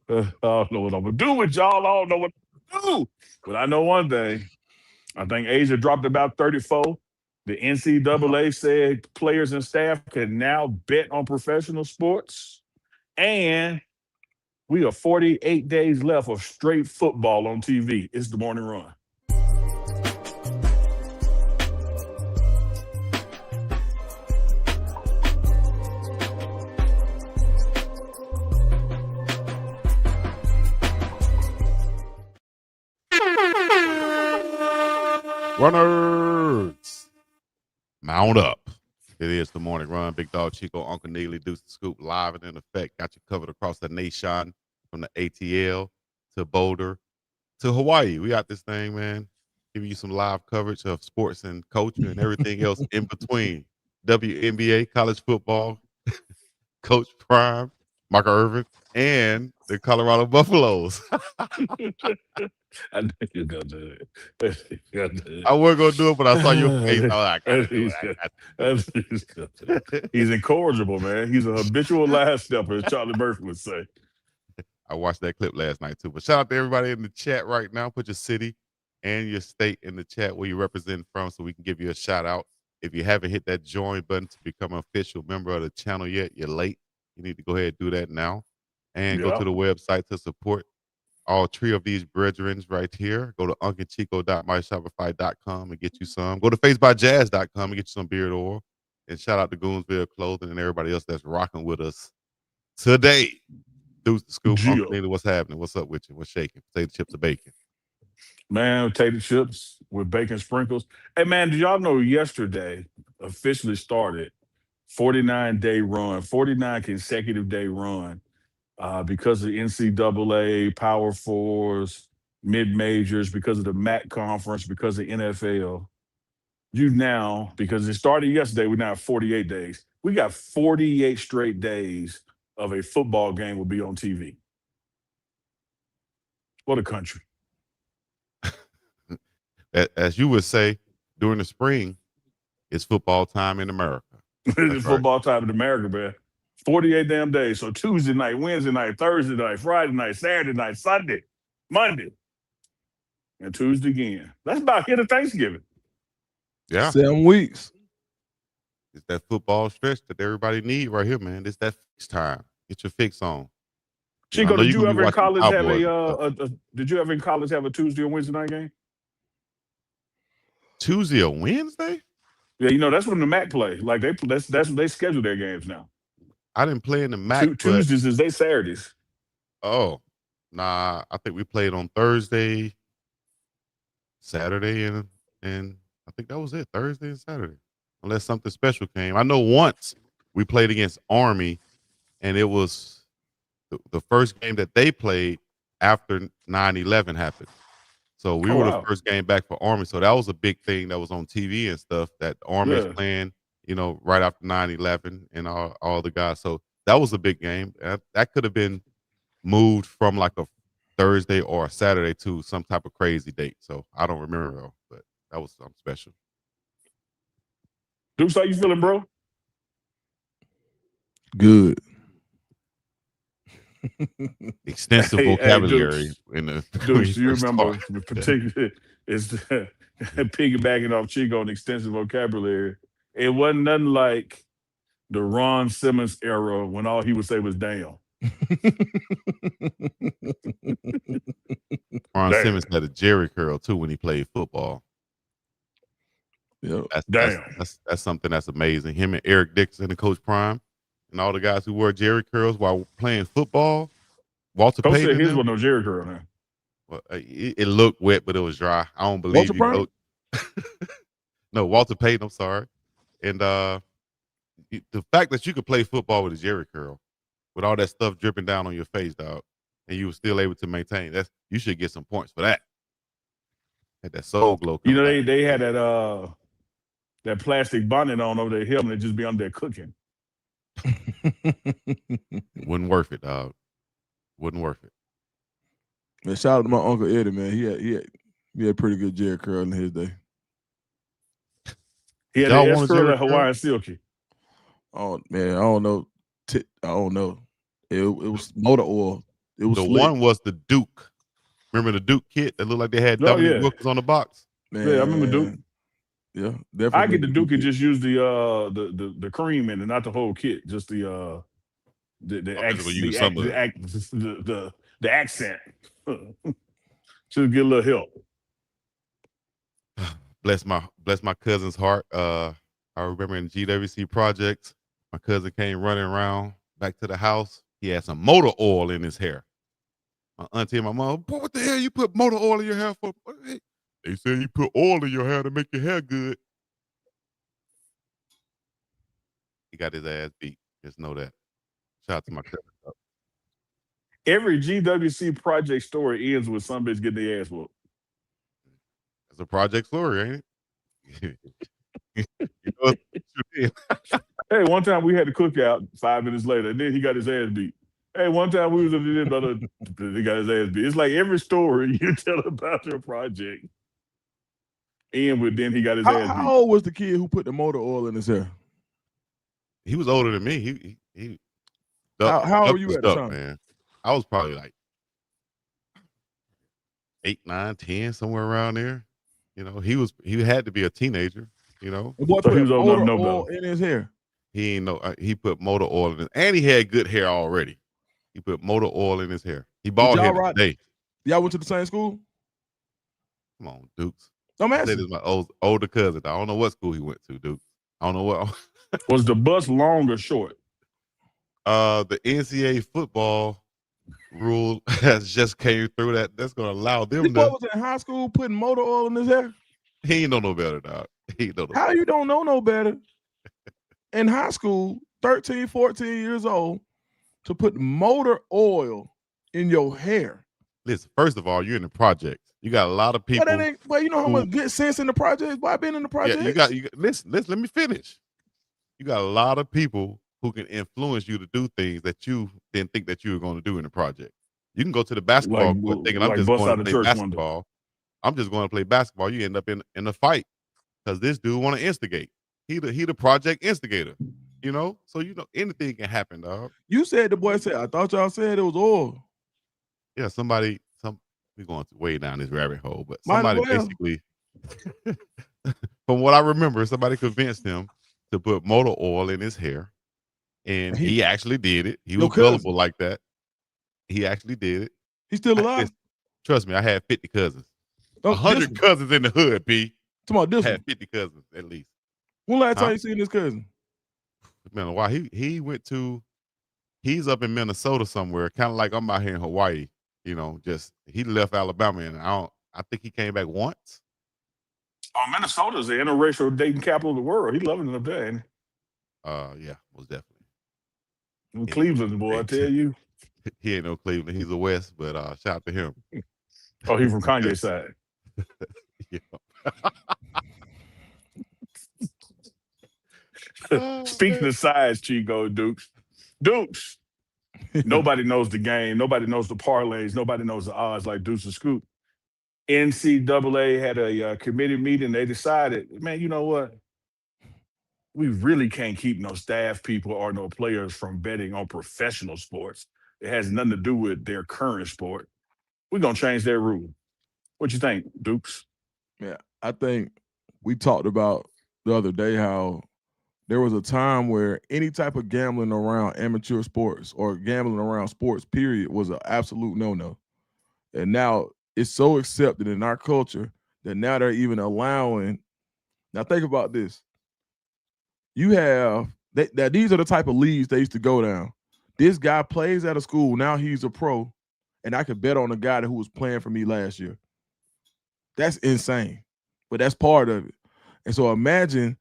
I don't know what I'm gonna do with y'all. I don't know what to do. But I know one thing. I think Asia dropped about 34. The NCAA said players and staff can now bet on professional sports. And we are 48 days left of straight football on TV. It's the morning run. Runners, mount up. It is the morning run. Big Dog Chico, Uncle Neely, Deuce the Scoop, live and in effect. Got you covered across the nation from the ATL to Boulder to Hawaii. We got this thing, man. Giving you some live coverage of sports and culture and everything else in between. WNBA, college football, Coach Prime, Michael Irvin, and the Colorado Buffaloes. I knew you were gonna do it. I wasn't gonna do it, but I saw your face. I was like, I gotta do it. He's incorrigible, man. He's a habitual last stepper, as Charlie Murphy would say. I watched that clip last night too. But shout out to everybody in the chat right now. Put your city and your state in the chat where you represent from so we can give you a shout out. If you haven't hit that join button to become an official member of the channel yet, you're late. You need to go ahead and do that now. And go to the website to support all three of these brethrens right here. Go to unclechico.myshopify.com and get you some. Go to facebyjazz.com and get you some beard oil. And shout out to Goonsville Clothing and everybody else that's rocking with us today. Deuce the Scoop, Uncle Neely, what's happening? What's up with you? What's shaking? Potato chips or bacon? Man, potato chips with bacon sprinkles. Hey, man, did y'all know yesterday officially started 49-day run, 49 consecutive day run because of the NCAA, Power Fours, mid-majors, because of the MAC conference, because of NFL. You now, because it started yesterday, we now have 48 days. We got 48 straight days of a football game will be on TV. What a country. As you would say, during the spring, it's football time in America. It's football time in America, man. 48 damn days. So Tuesday night, Wednesday night, Thursday night, Friday night, Saturday night, Sunday, Monday, and Tuesday again. That's about here to Thanksgiving. Yeah. 7 weeks. It's that football stretch that everybody need right here, man. It's that fix time. Get your fix on. Chico, did you ever in college have a Tuesday or Wednesday night game? Tuesday or Wednesday? Yeah, that's when the MAC play. Like that's when they schedule their games now. I didn't play in the MAC. Tuesdays is they Saturdays. Oh, nah. I think we played on Thursday, Saturday, and I think that was it. Thursday and Saturday, unless something special came. I know once we played against Army, and it was the first game that they played after 9/11 happened. So we were the first game back for Army. So that was a big thing that was on TV and stuff that Army is playing, right after 9/11 and all the guys. So that was a big game. That could have been moved from like a Thursday or a Saturday to some type of crazy date. So I don't remember though, but that was something special. Deuce, how you feeling, bro? Good. Extensive vocabulary in the Deuce, you remember particularly is piggybacking off Chico and extensive vocabulary. It wasn't nothing like the Ron Simmons era when all he would say was damn. Ron Simmons had a Jerry curl too when he played football. Yeah, that's something that's amazing. Him and Eric Dixon and Coach Prime and all the guys who wore Jerry curls while playing football. Walter Coach Payton. Said his was no Jerry curl now. Well, it looked wet, but it was dry. I don't believe Walter you. No, Walter Payton. I'm sorry. And the fact that you could play football with a Jerry curl, with all that stuff dripping down on your face, dog, and you were still able to maintain you should get some points for that. Had that soul glow. They had that plastic bonnet on over their helmet and just be under there cooking. Wouldn't worth it, dog. Wouldn't worth it. Man, shout out to my Uncle Eddie, man. He had pretty good Jerry curl in his day. He had an S curl at Hawaiian Silky. Oh man, I don't know. I don't know. It was motor oil. It was The slick. one was the Duke. Remember the Duke kit that looked like they had Oh, Dominic yeah. Wilkins on the box? Man, Yeah, I remember Duke. Yeah, definitely. I get the Duke and just use the cream in it, not the whole kit, just the I'm just gonna use some of it. the accent. Should get a little help. Bless my cousin's heart. I remember in GWC projects, my cousin came running around back to the house. He had some motor oil in his hair. My auntie and my mom, boy, what the hell you put motor oil in your hair for? Hey, they said you put oil in your hair to make your hair good. He got his ass beat. Just know that. Shout out to my cousin. Every GWC project story ends with some bitch getting their ass whooped. It's a project story, ain't it? You know, Hey, one time we had the cookout 5 minutes later, and then he got his ass beat. Hey, one time we was in the other, he got his ass beat. It's like every story you tell about your project end with then he got his ass beat. How old was the kid who put the motor oil in his hair? he was older than me. He How old were you was at the up, time? man. I was probably like 8, 9, 10, somewhere around there. You know, he had to be a teenager. You know, The boy So put he was old enough to motor know oil better. in his hair. he ain't know. He put motor oil in it, and he had good hair already. He put motor oil in his hair. He bald y'all headed ride- today. Y'all went to the same school? Come on, Dukes. I'm I said asking. this is my older cousin. I don't know what school he went to, Duke. I don't know what. Was the bus long or short? The NCAA football rule has just came through that's going to allow This them boy to. was in high school putting motor oil in his hair. He ain't know no better, dog. He ain't know no How better. you don't know no better in high school, 13, 14 years old, to put motor oil in your hair? Listen, first of all, you're in the projects. You got a lot of people. But you know how much good sense in the projects? Why been in the projects? Yeah, you got listen, let me finish. You got a lot of people who can influence you to do things that you didn't think that you were going to do in the project. You can go to the basketball court thinking I'm like just bust going out to a play church window. basketball. I'm just going to play basketball. You end up in a fight because this dude want to instigate. He the project instigator. You know, so you know anything can happen, dog. You said the boy said, I thought y'all said it was oil. Yeah, we're going way down this rabbit hole, but Might as somebody well. basically, from what I remember, somebody convinced him to put motor oil in his hair, and he actually did it. He was gullible like that. He actually did it. He's still alive? Trust me, I had 50 cousins. Oh, 100 cousins in the hood, P. Come on, this I one. had 50 cousins at least. When last time you seen this cousin? Man, why he's up in Minnesota somewhere, kind of like I'm out here in Hawaii. You know, just he left Alabama, and I think he came back once. Oh, Minnesota's the interracial dating capital of the world. He loving it up there. Ain't Yeah, most definitely. he? Cleveland, boy, I tell you. He ain't no Cleveland. He's a West, but shout out to him. Oh, he from Kanye's side. Speaking of size, Chico, Dukes. Nobody knows the game. Nobody knows the parlays. Nobody knows the odds like Deuce and Scoop. NCAA had a committee meeting. They decided, man, you know what? We really can't keep no staff people or no players from betting on professional sports. It has nothing to do with their current sport. We're going to change their rule. What you think, Dukes? Yeah, I think we talked about the other day how there was a time where any type of gambling around amateur sports or gambling around sports, period, was an absolute no-no. And now it's so accepted in our culture that now they're even allowing. Now think about this. You have that these are the type of leagues they used to go down. This guy plays at a school, now he's a pro, and I could bet on a guy who was playing for me last year. That's insane, but that's part of it. And so imagine,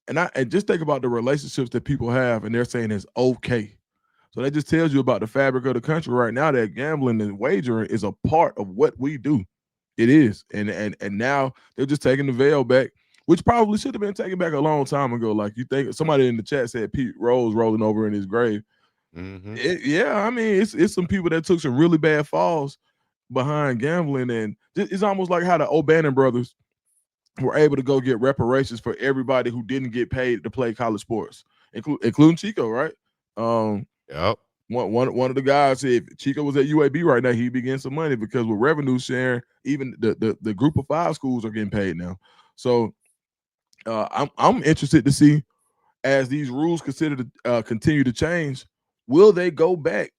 and just think about the relationships that people have, and they're saying it's okay. So that just tells you about the fabric of the country right now, that gambling and wagering is a part of what we do. It is. And now they're just taking the veil back, which probably should have been taken back a long time ago. Like you think somebody in the chat said Pete Rose rolling over in his grave. Mm-hmm. I mean, it's some people that took some really bad falls behind gambling, and it's almost like how the O'Bannon brothers were able to go get reparations for everybody who didn't get paid to play college sports, including Chico, right? Yep. One of the guys said if Chico was at UAB right now, he'd be getting some money because with revenue sharing, even the group of 5 schools are getting paid now. So I'm interested to see as these rules continue to change, will they go back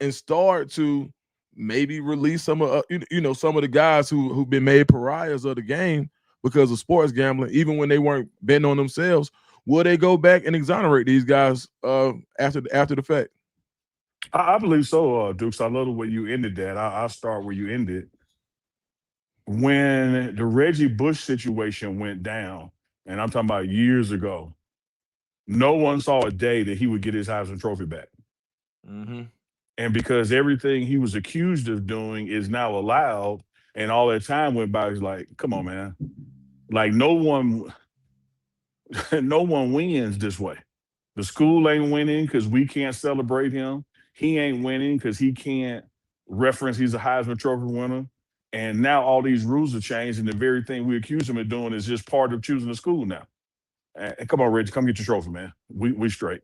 and start to maybe release some of some of the guys who've been made pariahs of the game because of sports gambling, even when they weren't betting on themselves? Will they go back and exonerate these guys after the fact? I believe so, Dukes. I love the way you ended that. I'll start where you ended. When the Reggie Bush situation went down, and I'm talking about years ago, no one saw a day that he would get his Heisman Trophy back. Mm-hmm. And because everything he was accused of doing is now allowed, and all that time went by, he's like, come on, man. Like no one wins this way. The school ain't winning because we can't celebrate him. He ain't winning because he can't reference he's a Heisman Trophy winner. And now all these rules have changed, and the very thing we accuse him of doing is just part of choosing the school now. And come on, Reggie, come get your trophy, man. We straight.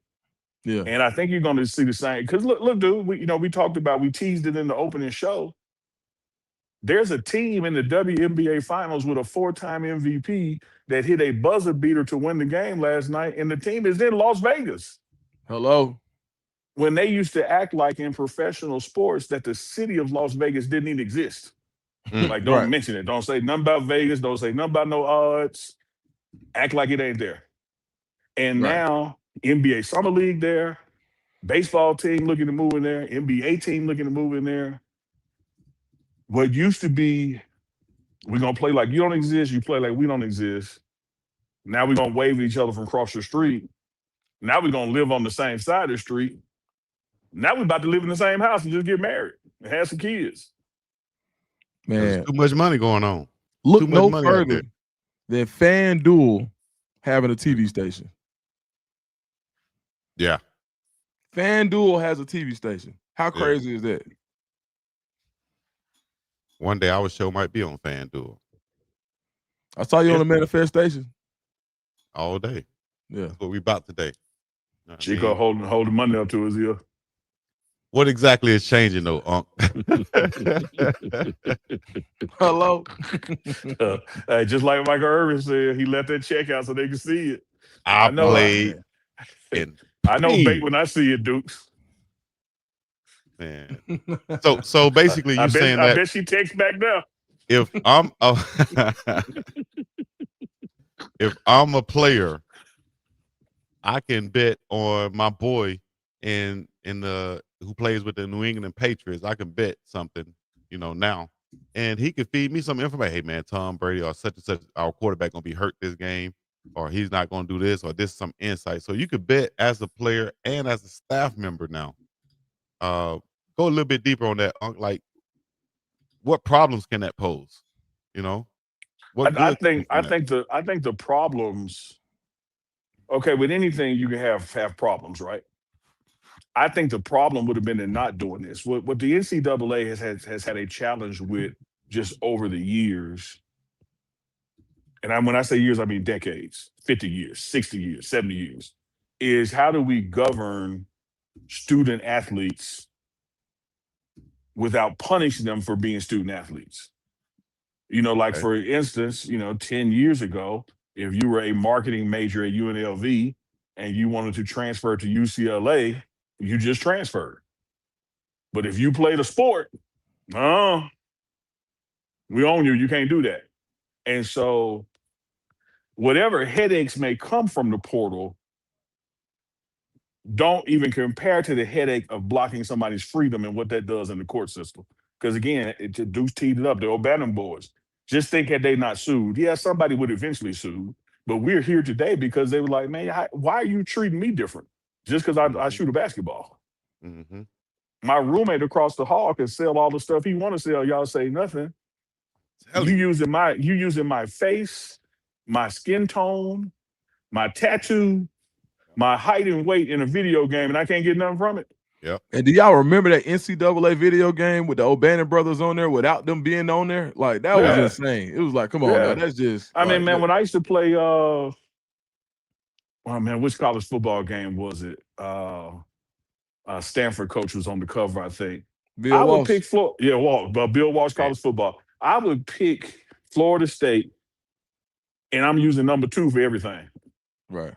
Yeah. And I think you're going to see the same. Because look, dude, we talked about, we teased it in the opening show. There's a team in the WNBA Finals with a 4-time MVP that hit a buzzer beater to win the game last night, and the team is in Las Vegas. Hello. When they used to act like in professional sports that the city of Las Vegas didn't even exist. Like, don't mention it. Don't say nothing about Vegas. Don't say nothing about no odds. Act like it ain't there. And now, NBA Summer League there, baseball team looking to move in there, NBA team looking to move in there. What used to be, we're going to play like you don't exist, you play like we don't exist. Now we're going to wave at each other from across the street. Now we're going to live on the same side of the street. Now we're about to live in the same house and just get married and have some kids. Man, there's too much money going on. Look no further than FanDuel having a TV station. Yeah. FanDuel has a TV station. How crazy is that? One day our show might be on FanDuel. I saw you on the manifestation. All day. Yeah. That's what we about today. You know Chico holding money up to his ear. What exactly is changing though, Unc? Hello. Just like Michael Irvin said, he left that check out so they can see it. I know bait when I see it, Dukes. Man. So basically you saying that I bet she texts back now. If I'm a player, I can bet on my boy who plays with the New England Patriots. I can bet something, now, and he could feed me some information. Hey man, Tom Brady or such and such, our quarterback gonna be hurt this game, or he's not gonna do this, or this some insight. So you could bet as a player and as a staff member now. Go a little bit deeper on that, like what problems can that pose? I think the problems. Okay, with anything you can have problems, right? I think the problem would have been in not doing this. What the NCAA has had a challenge with just over the years, and when I say years, I mean decades, 50 years, 60 years, 70 years, is how do we govern student athletes without punishing them for being student athletes? For instance, 10 years ago, if you were a marketing major at UNLV and you wanted to transfer to UCLA, you just transferred. But if you played a sport, we own you. You can't do that. And so whatever headaches may come from the portal don't even compare to the headache of blocking somebody's freedom and what that does in the court system. Because again, Deuce teed it up, the O'Bannon boys. Just think had they not sued, somebody would eventually sue. But we're here today because they were like, man, why are you treating me different? Just because I shoot a basketball. Mm-hmm. My roommate across the hall can sell all the stuff he want to sell. Y'all say nothing. You using my face, my skin tone, my tattoo, my height and weight in a video game, and I can't get nothing from it. Yep. And do y'all remember that NCAA video game with the O'Bannon brothers on there without them being on there? Like that was insane. It was like, come on now, that's just. I mean, man, when I used to play, which college football game was it? Stanford coach was on the cover, I think. Bill I would Walsh. pick Florida. Yeah, Bill Walsh Man, college football. I would pick Florida State, and I'm using number 2 for everything. Right.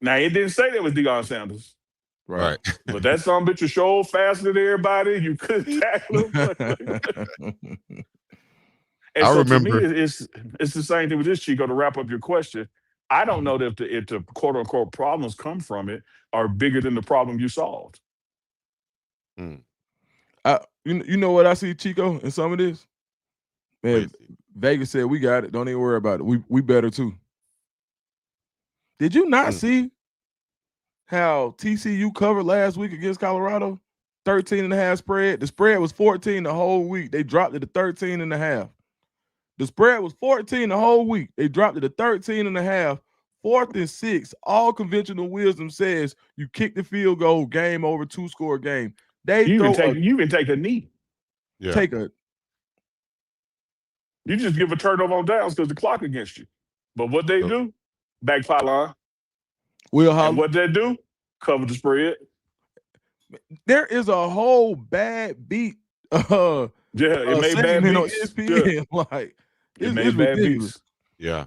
Now, it didn't say that was Deion Sanders, Right. but that son bitch was sure faster than everybody. You couldn't tackle him. And I so to me, remember. it's the same thing with this, Chico, to wrap up your question. I don't know that if the quote unquote problems come from it are bigger than the problem you solved. You know what I see, Chico, in some of this? Man, Wait, Vegas said we got it. Don't even worry about it. We better too. Did you not see how TCU covered last week against Colorado? 13.5 spread. The spread was 14 the whole week. They dropped it to 13.5. The spread was 14 the whole week. They dropped it to 13.5. 4th and 6. All conventional wisdom says you kick the field goal, game over, 2-score game. They You throw can take a knee. yeah. take a You just give a turnover on downs because the clock against you. But what they do, back pylon. Will And Holler. what they do, cover the spread. There is a whole bad beat Yeah, it made bad segment on beats. ESPN. Yeah. Like It it's made bad ridiculous. beats. Yeah.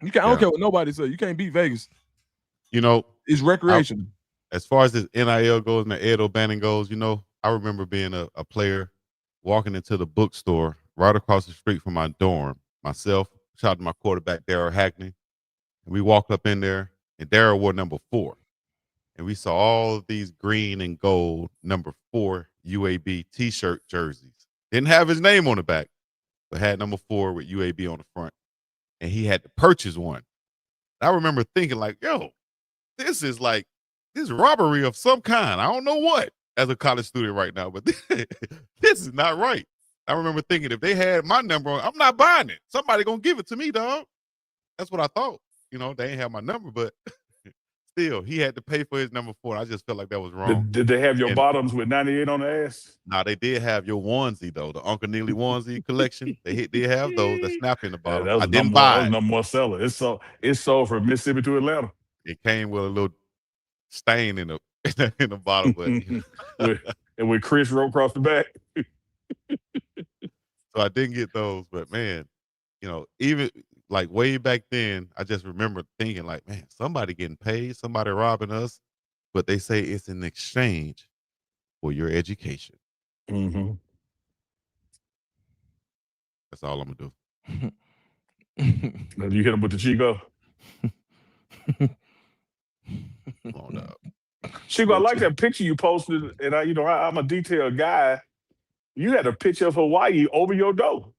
I don't care what nobody says. You can't beat Vegas. You know, It's recreational. as far as this NIL goes and the Ed O'Bannon goes, I remember being a player walking into the bookstore right across the street from my dorm. Myself, shout out to my quarterback, Darryl Hackney. And we walked up in there, and Darryl wore number 4. And we saw all of these green and gold number 4 UAB T-shirt jerseys. Didn't have his name on the back, but had number 4 with UAB on the front. And he had to purchase one. I remember thinking like, yo, this is robbery of some kind. I don't know what as a college student right now, but this is not right. I remember thinking if they had my number on, I'm not buying it. Somebody gonna give it to me, dog. That's what I thought. They ain't have my number, but still, he had to pay for his number 4. I just felt like that was wrong. Did they have your And- bottoms with 98 on the ass? Now they did have your onesie though, the Uncle Neely onesie collection. They did have those that snap in the Yeah, bottom. that was I didn't buy it. number 1 seller. It's sold from Mississippi to Atlanta. It came with a little stain in the in the bottom, but with Chris wrote across the back. so I didn't get those. But man, even like way back then, I just remember thinking like, man, somebody getting paid, somebody robbing us, but they say it's in exchange for your education. Mm-hmm. That's all I'm gonna do. You hit him with the Chico. Come on, dog. Chico, I like that picture you posted, and I'm a detailed guy. You had a picture of Hawaii over your door.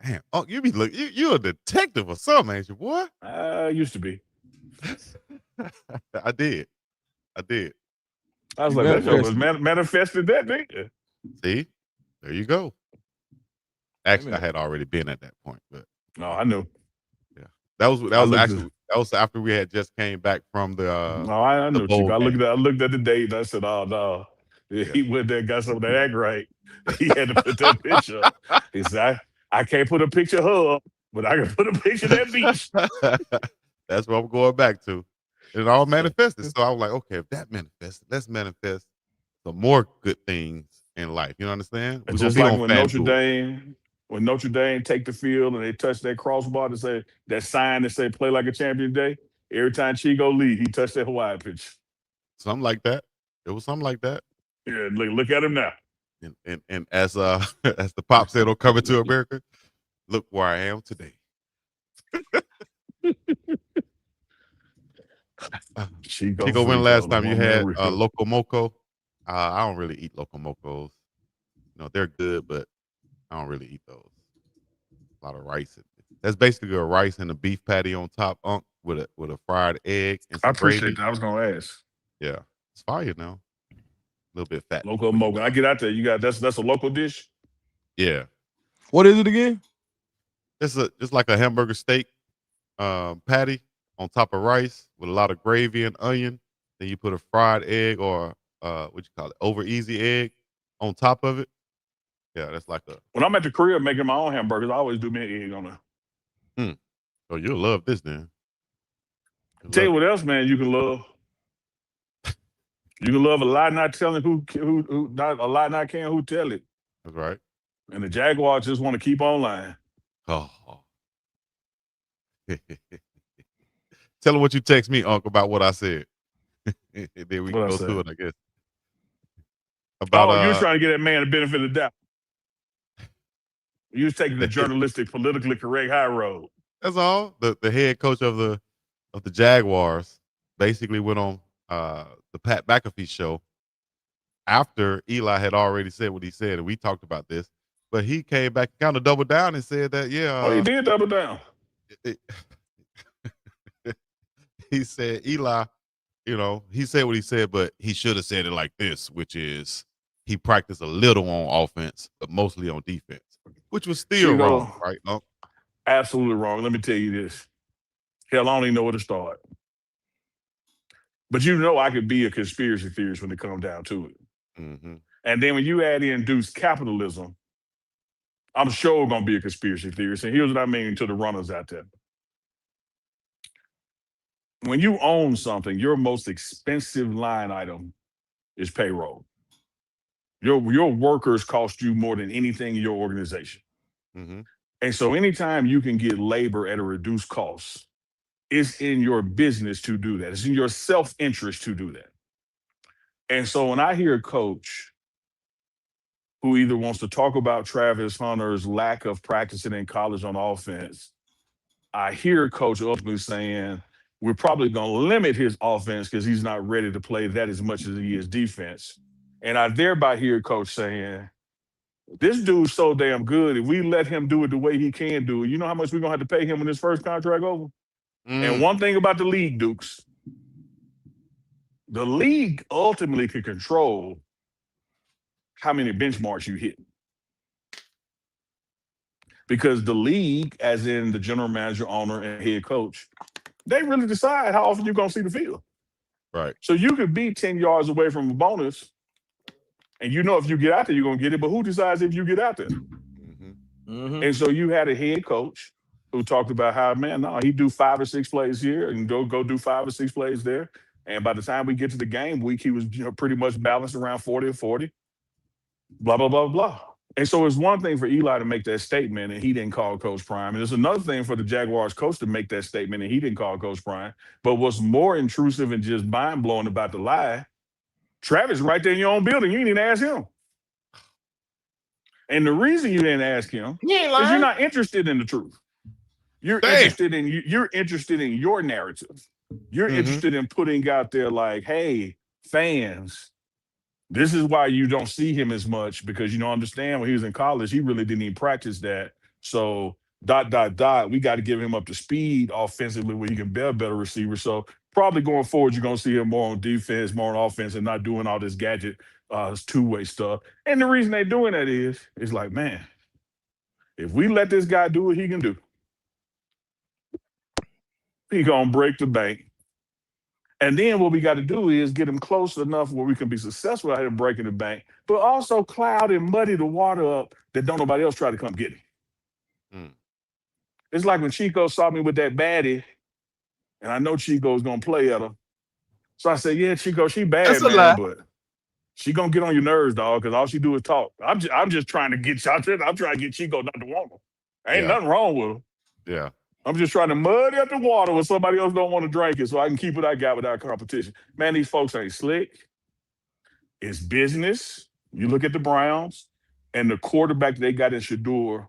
Damn, oh, you're a detective or something, ain't you, boy? Used to be. I did. I was like, that joke was manifested that nigga. See, there you go. Actually, I had already been at that point, but no, I knew. Yeah, that was after we had just came back from the. No, I knew. Chico. I game. looked at the date and I said, oh no, he went there and got some of that act right. He had to put that picture up. He said, I can't put a picture of her up, but I can put a picture of that beach. That's what I'm going back to. It all manifested. So I was like, okay, if that manifested, let's manifest some more good things in life. You understand? It's just like when Notre Dame take the field and they touch that crossbar to say that sign that say play like a champion day. Every time Chico lead, he touched that Hawaii pitch. Something like that. It was something like that. Yeah, look at him now. And as as the pop said on Coming to America, look where I am today. Chico, when last time you had Loco Moco? I don't really eat Loco Mocos. They're good, but I don't really eat those. A lot of rice. That's basically a rice and a beef patty on top, with a fried egg and some I appreciate gravy. that. I was gonna ask. Yeah, it's fire now. A little bit fat. Loco Moco. I get out there. You got that's a local dish. Yeah. What is it again? It's just like a hamburger steak patty on top of rice with a lot of gravy and onion. Then you put a fried egg or what you call it, over easy egg on top of it. Yeah, that's like when I'm at the crib making my own hamburgers, I always do me an egg on there. Oh, you'll love this then. Tell you what else, man, you can love. You can love a lie, not telling who not a lie, not caring who tell it. That's right. And the Jaguars just want to keep on lying. Oh. Tell him what you text me, Unc, about what I said. And then we can What I go said? through it, I guess. About you was trying to get that man the benefit of the doubt. You was taking the journalistic, politically correct high road. that's all. The head coach of the Jaguars basically went on the Pat McAfee show after Eli had already said what he said, and we talked about this. But he came back and kind of doubled down and said that, He did double down. He said Eli, he said what he said, but he should have said it like this, which is he practiced a little on offense, but mostly on defense, which was still wrong, right? No? Absolutely wrong. Let me tell you this. Hell, I don't even know where to start. But I could be a conspiracy theorist when it comes down to it. Mm-hmm. And then when you add in induced capitalism, I'm sure going to be a conspiracy theorist. And here's what I mean to the runners out there. When you own something, your most expensive line item is payroll. Your workers cost you more than anything in your organization. Mm-hmm. And so anytime you can get labor at a reduced cost, it's in your business to do that. It's in your self-interest to do that. And so when I hear a coach who either wants to talk about Travis Hunter's lack of practicing in college on offense, I hear Coach ultimately saying, we're probably going to limit his offense because he's not ready to play that as much as he is defense. And I thereby hear Coach saying, this dude's so damn good. If we let him do it the way he can do it, you know how much we're going to have to pay him when his first contract over? And one thing about the league, Dukes, the league ultimately can control how many benchmarks you hit. Because the league, as in the general manager, owner, and head coach, they really decide how often you're going to see the field. Right. So you could be 10 yards away from a bonus, and if you get out there, you're going to get it. But who decides if you get out there? Mm-hmm. Mm-hmm. And so you had a head coach who talked about how, man, no, he'd do 5 or 6 plays here and go do 5 or 6 plays there. And by the time we get to the game week, he was pretty much balanced around 40 or 40, blah, blah, blah, blah. And so it's one thing for Eli to make that statement and he didn't call Coach Prime. And it's another thing for the Jaguars coach to make that statement and he didn't call Coach Prime. But what's more intrusive and just mind-blowing about the lie, Travis right there in your own building, you didn't even ask him. And the reason you didn't ask him is you're not interested in the truth. You're interested in your narrative. You're interested in putting out there like, hey, fans, this is why you don't see him as much because you don't understand when he was in college, he really didn't even practice that. So ... we got to give him up to speed offensively where he can be a better receiver. So probably going forward, you're going to see him more on defense, more on offense, and not doing all this gadget two-way stuff. And the reason they're doing that is like, man, if we let this guy do what he can do, he going to break the bank. And then what we got to do is get him close enough where we can be successful at him breaking the bank, but also cloud and muddy the water up that don't nobody else try to come get him. It's like when Chico saw me with that baddie, and I know Chico's going to play at her. So I said, yeah, Chico, she bad, man, but she going to get on your nerves, dog, because all she do is talk. I'm just trying to get you out there. I'm trying to get Chico not to want her. Ain't nothing wrong with her. Yeah. I'm just trying to muddy up the water when somebody else don't want to drink it so I can keep what I got without competition. Man, these folks ain't slick. It's business. You look at the Browns and the quarterback they got in Shador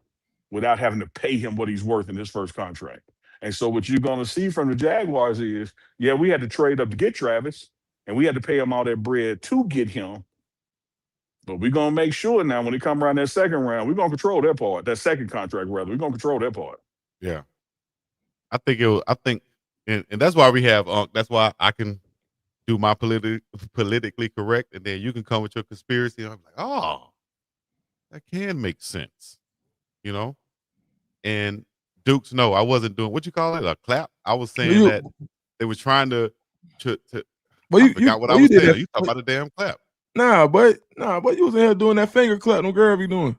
without having to pay him what he's worth in his first contract. And so what you're going to see from the Jaguars is, yeah, we had to trade up to get Travis, and we had to pay him all that bread to get him. But we're going to make sure now when he come around that second round, we're going to control that part, that second contract, rather. We're going to control that part. Yeah. I think, and that's why we have, that's why I can do my politically correct, and then you can come with your conspiracy. And I'm like, oh, that can make sense, And Dukes, no, I wasn't doing what you call it, a clap. I was saying that they were trying to. But I forgot what I was saying. You talking about a damn clap? Nah, but you was in here doing that finger clap. No girl be doing.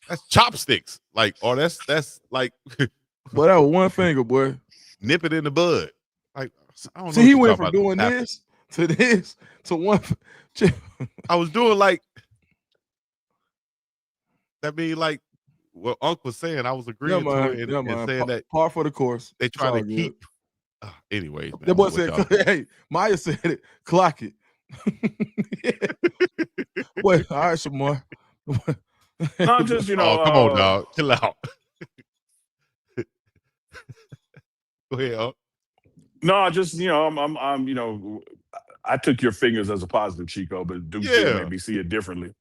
That's chopsticks, or that's like. Boy, that was one finger, boy. Nip it in the bud. Like, I don't know. See, what he you went talking from about, doing this to one. I was doing like that. Mean like what Unc was saying. I was agreeing to it and saying that Par for the course. they It's try all to good. keep. Anyways, man, That I boy don't know said, what y'all "Hey, Maya said it. Clock it." Wait, all right, Shamar. No, just Oh, come on, dog. Chill out. Go ahead, Unc. no, just I'm I took your fingers as a positive, Chico, but Dukes did Yeah. make me see it differently.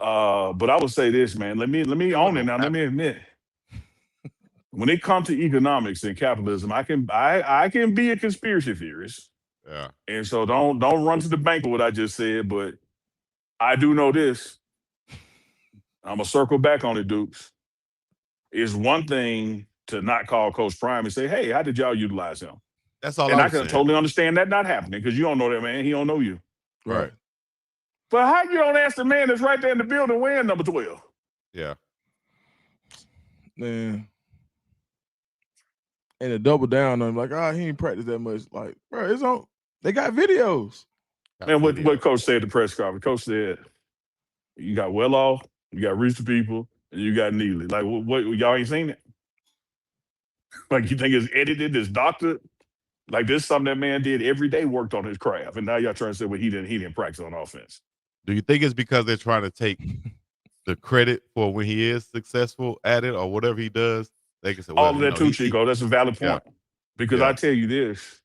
But I would say this, man. Let me own it now. Let me admit, when it comes to economics and capitalism, I can be a conspiracy theorist, Yeah. and so don't run to the bank with what I just said. But I do know this. I'm gonna circle back on it, Dukes. It's one thing to not call Coach Prime and say, "Hey, how did y'all utilize him?" That's all And I I was can saying. totally understand that not happening because you don't know that man. He don't know you. Right. But how you don't ask the man that's right there in the building wearing number 12? Yeah. Man. And to double down on him, like, he ain't practice that much. Like, bro, it's on. They got videos. Man, what Coach said at the press conference? Coach said, you got Well-Off, you got Rooster People, and you got Neely. Like, what y'all ain't seen it? Like, you think it's edited, it's doctored? Like, this is something that man did every day, worked on his craft. And now y'all trying to say, well, he didn't practice on offense. Do you think it's because they're trying to take the credit for when he is successful at it or whatever he does? They can say, well, All of that too, Chico. That's a valid point. Yeah. Because I tell you this.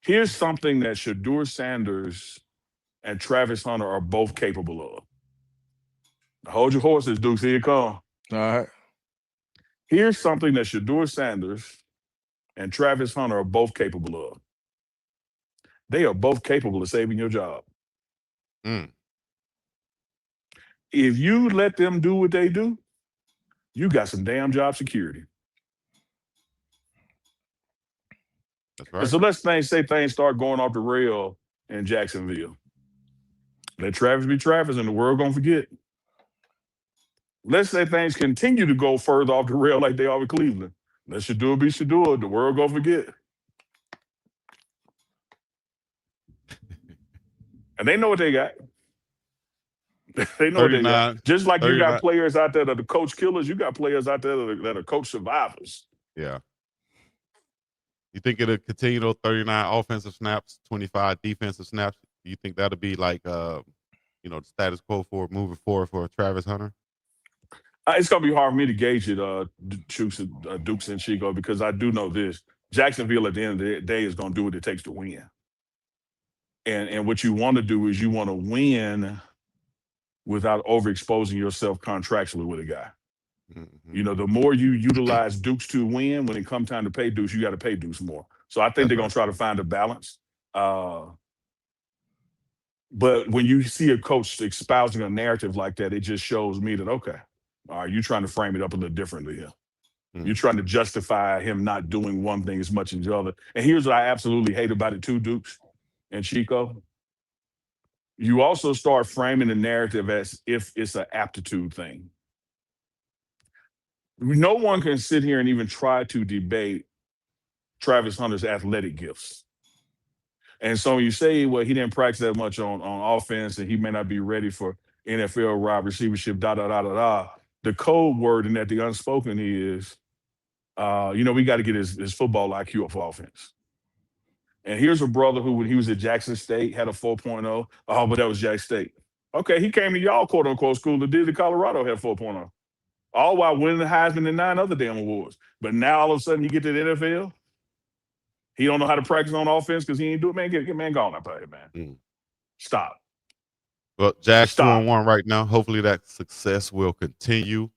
Here's something that Shedeur Sanders and Travis Hunter are both capable of. Hold your horses, Dukes. Here it come. All right. Here's something that Shedeur Sanders and Travis Hunter are both capable of. They are both capable of saving your job. If you let them do what they do, you got some damn job security. That's right. And so let's say things start going off the rail in Jacksonville. Let Travis be Travis and the world gonna forget. Let's say things continue to go further off the rail like they are with Cleveland. Let Shedeur be Shedeur. The world gonna forget. And they know what they got. They know what they got. Just like you got players out there that are coach killers, you got players out there that are coach survivors. Yeah. You think it'll continue those 39 offensive snaps, 25 defensive snaps? Do you think that'll be like, the status quo for moving forward for Travis Hunter? It's going to be hard for me to gauge it, Dukes and Chico, because I do know this. Jacksonville, at the end of the day, is going to do what it takes to win. And what you want to do is you want to win without overexposing yourself contractually with a guy. Mm-hmm. The more you utilize Dukes to win, when it comes time to pay Dukes, you got to pay Dukes more. So I think they're going to try to find a balance. But when you see a coach espousing a narrative like that, it just shows me that, okay, all right, you're trying to frame it up a little differently here. Mm-hmm. You're trying to justify him not doing one thing as much as the other. And here's what I absolutely hate about it too, Dukes and Chico. You also start framing the narrative as if it's an aptitude thing. No one can sit here and even try to debate Travis Hunter's athletic gifts. And so when you say, well, he didn't practice that much on offense and he may not be ready for NFL wide receivership, the code word in that, the unspoken is, we got to get his football IQ up for offense. And here's a brother who, when he was at Jackson State, had a 4.0. Oh, but that was Jack State. Okay, he came to y'all quote-unquote school and did the Colorado had 4.0. All while winning the Heisman and 9 other damn awards. But now all of a sudden you get to the NFL, he don't know how to practice on offense because he ain't do it. Man, get man gone up here, man. Stop. Well, Jack's 2-1 right now. Hopefully that success will continue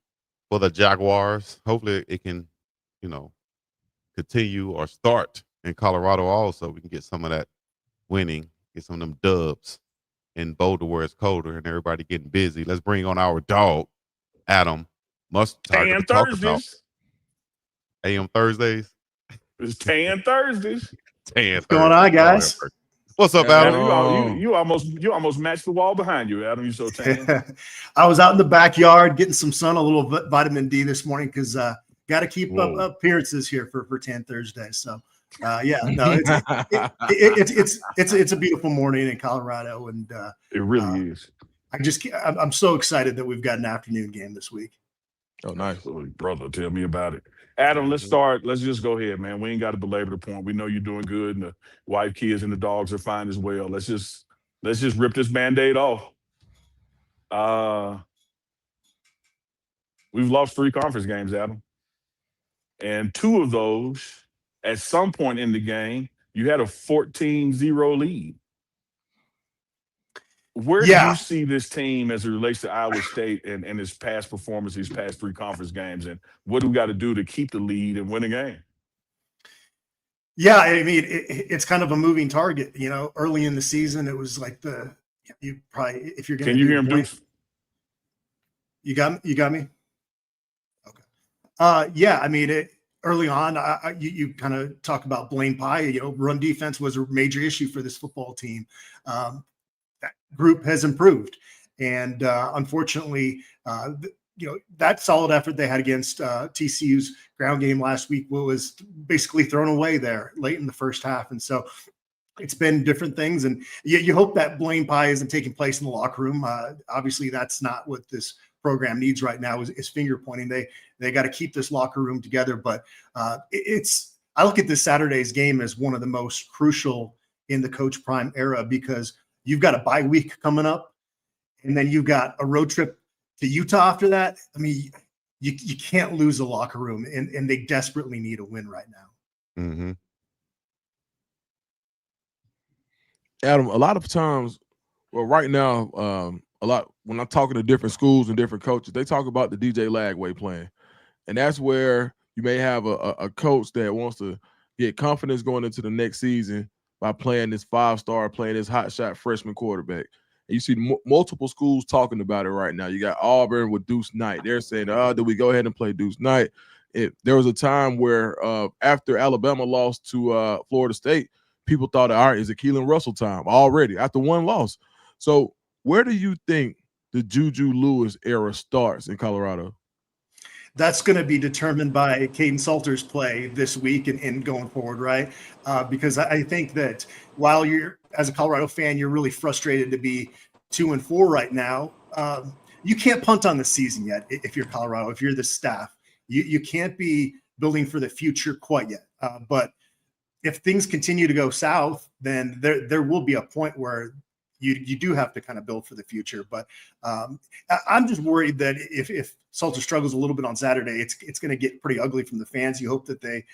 for the Jaguars. Hopefully it can, continue or start in Colorado also. We can get some of that winning, get some of them dubs in Boulder where it's colder and everybody getting busy. Let's bring on our dog, Adam. Tan Thursdays. AM Thursdays. It's Tan Thursdays. What's going on, guys? What's up, Adam? You almost matched the wall behind you, Adam. You so tan. I was out in the backyard getting some sun, a little vitamin D this morning because got to keep up appearances here for Tan Thursday. So Yeah, no, it's a beautiful morning in Colorado, and It really is. I'm so excited that we've got an afternoon game this week. Oh, nice. Absolutely, brother. Tell me about it. Adam, let's start. Let's just go ahead, man. We ain't got to belabor the point. We know you're doing good, and the wife, kids, and the dogs are fine as well. Let's just rip this Band-Aid off. We've lost 3 conference games, Adam. And 2 of those, at some point in the game, you had a 14-0 lead. Where do you see this team as it relates to Iowa State and its past performance, these past 3 conference games? And what do we got to do to keep the lead and win a game? Yeah, I mean, it's kind of a moving target. You know, early in the season, it was like you probably, if you're going to. Can you hear him, Deuce? You got me? Okay. Yeah, I mean, early on, you kind of talk about Blaine Pye. You know, run defense was a major issue for this football team. That group has improved, and unfortunately, you know, that solid effort they had against TCU's ground game last week was basically thrown away there late in the first half, and so it's been different things. And you hope that Blaine Pye isn't taking place in the locker room. Obviously, that's not what this program needs right now. Is finger pointing. They got to keep this locker room together. But I look at this Saturday's game as one of the most crucial in the Coach Prime era, because you've got a bye week coming up, and then you've got a road trip to Utah after that. I mean, you can't lose the locker room, and they desperately need a win right now. Mm-hmm. Adam, a lot of times, well, right now, a lot when I'm talking to different schools and different coaches, they talk about the DJ Lagway plan, and that's where you may have a coach that wants to get confidence going into the next season by playing this 5-star, playing this hotshot freshman quarterback. And you see multiple schools talking about it right now. You got Auburn with Deuce Knight. They're saying, do we go ahead and play Deuce Knight? There was a time where after Alabama lost to Florida State, people thought, all right, is it Keelan Russell time already after one loss? So where do you think the Juju Lewis era starts in Colorado? That's going to be determined by Caden Salter's play this week and going forward, right? Because I think that while you're, as a Colorado fan, you're really frustrated to be 2-4 right now. You can't punt on the season yet if you're Colorado, if you're the staff. You can't be building for the future quite yet. But if things continue to go south, then there will be a point where you do have to kind of build for the future. But I'm just worried that if Salter struggles a little bit on Saturday, it's going to get pretty ugly from the fans. You hope that they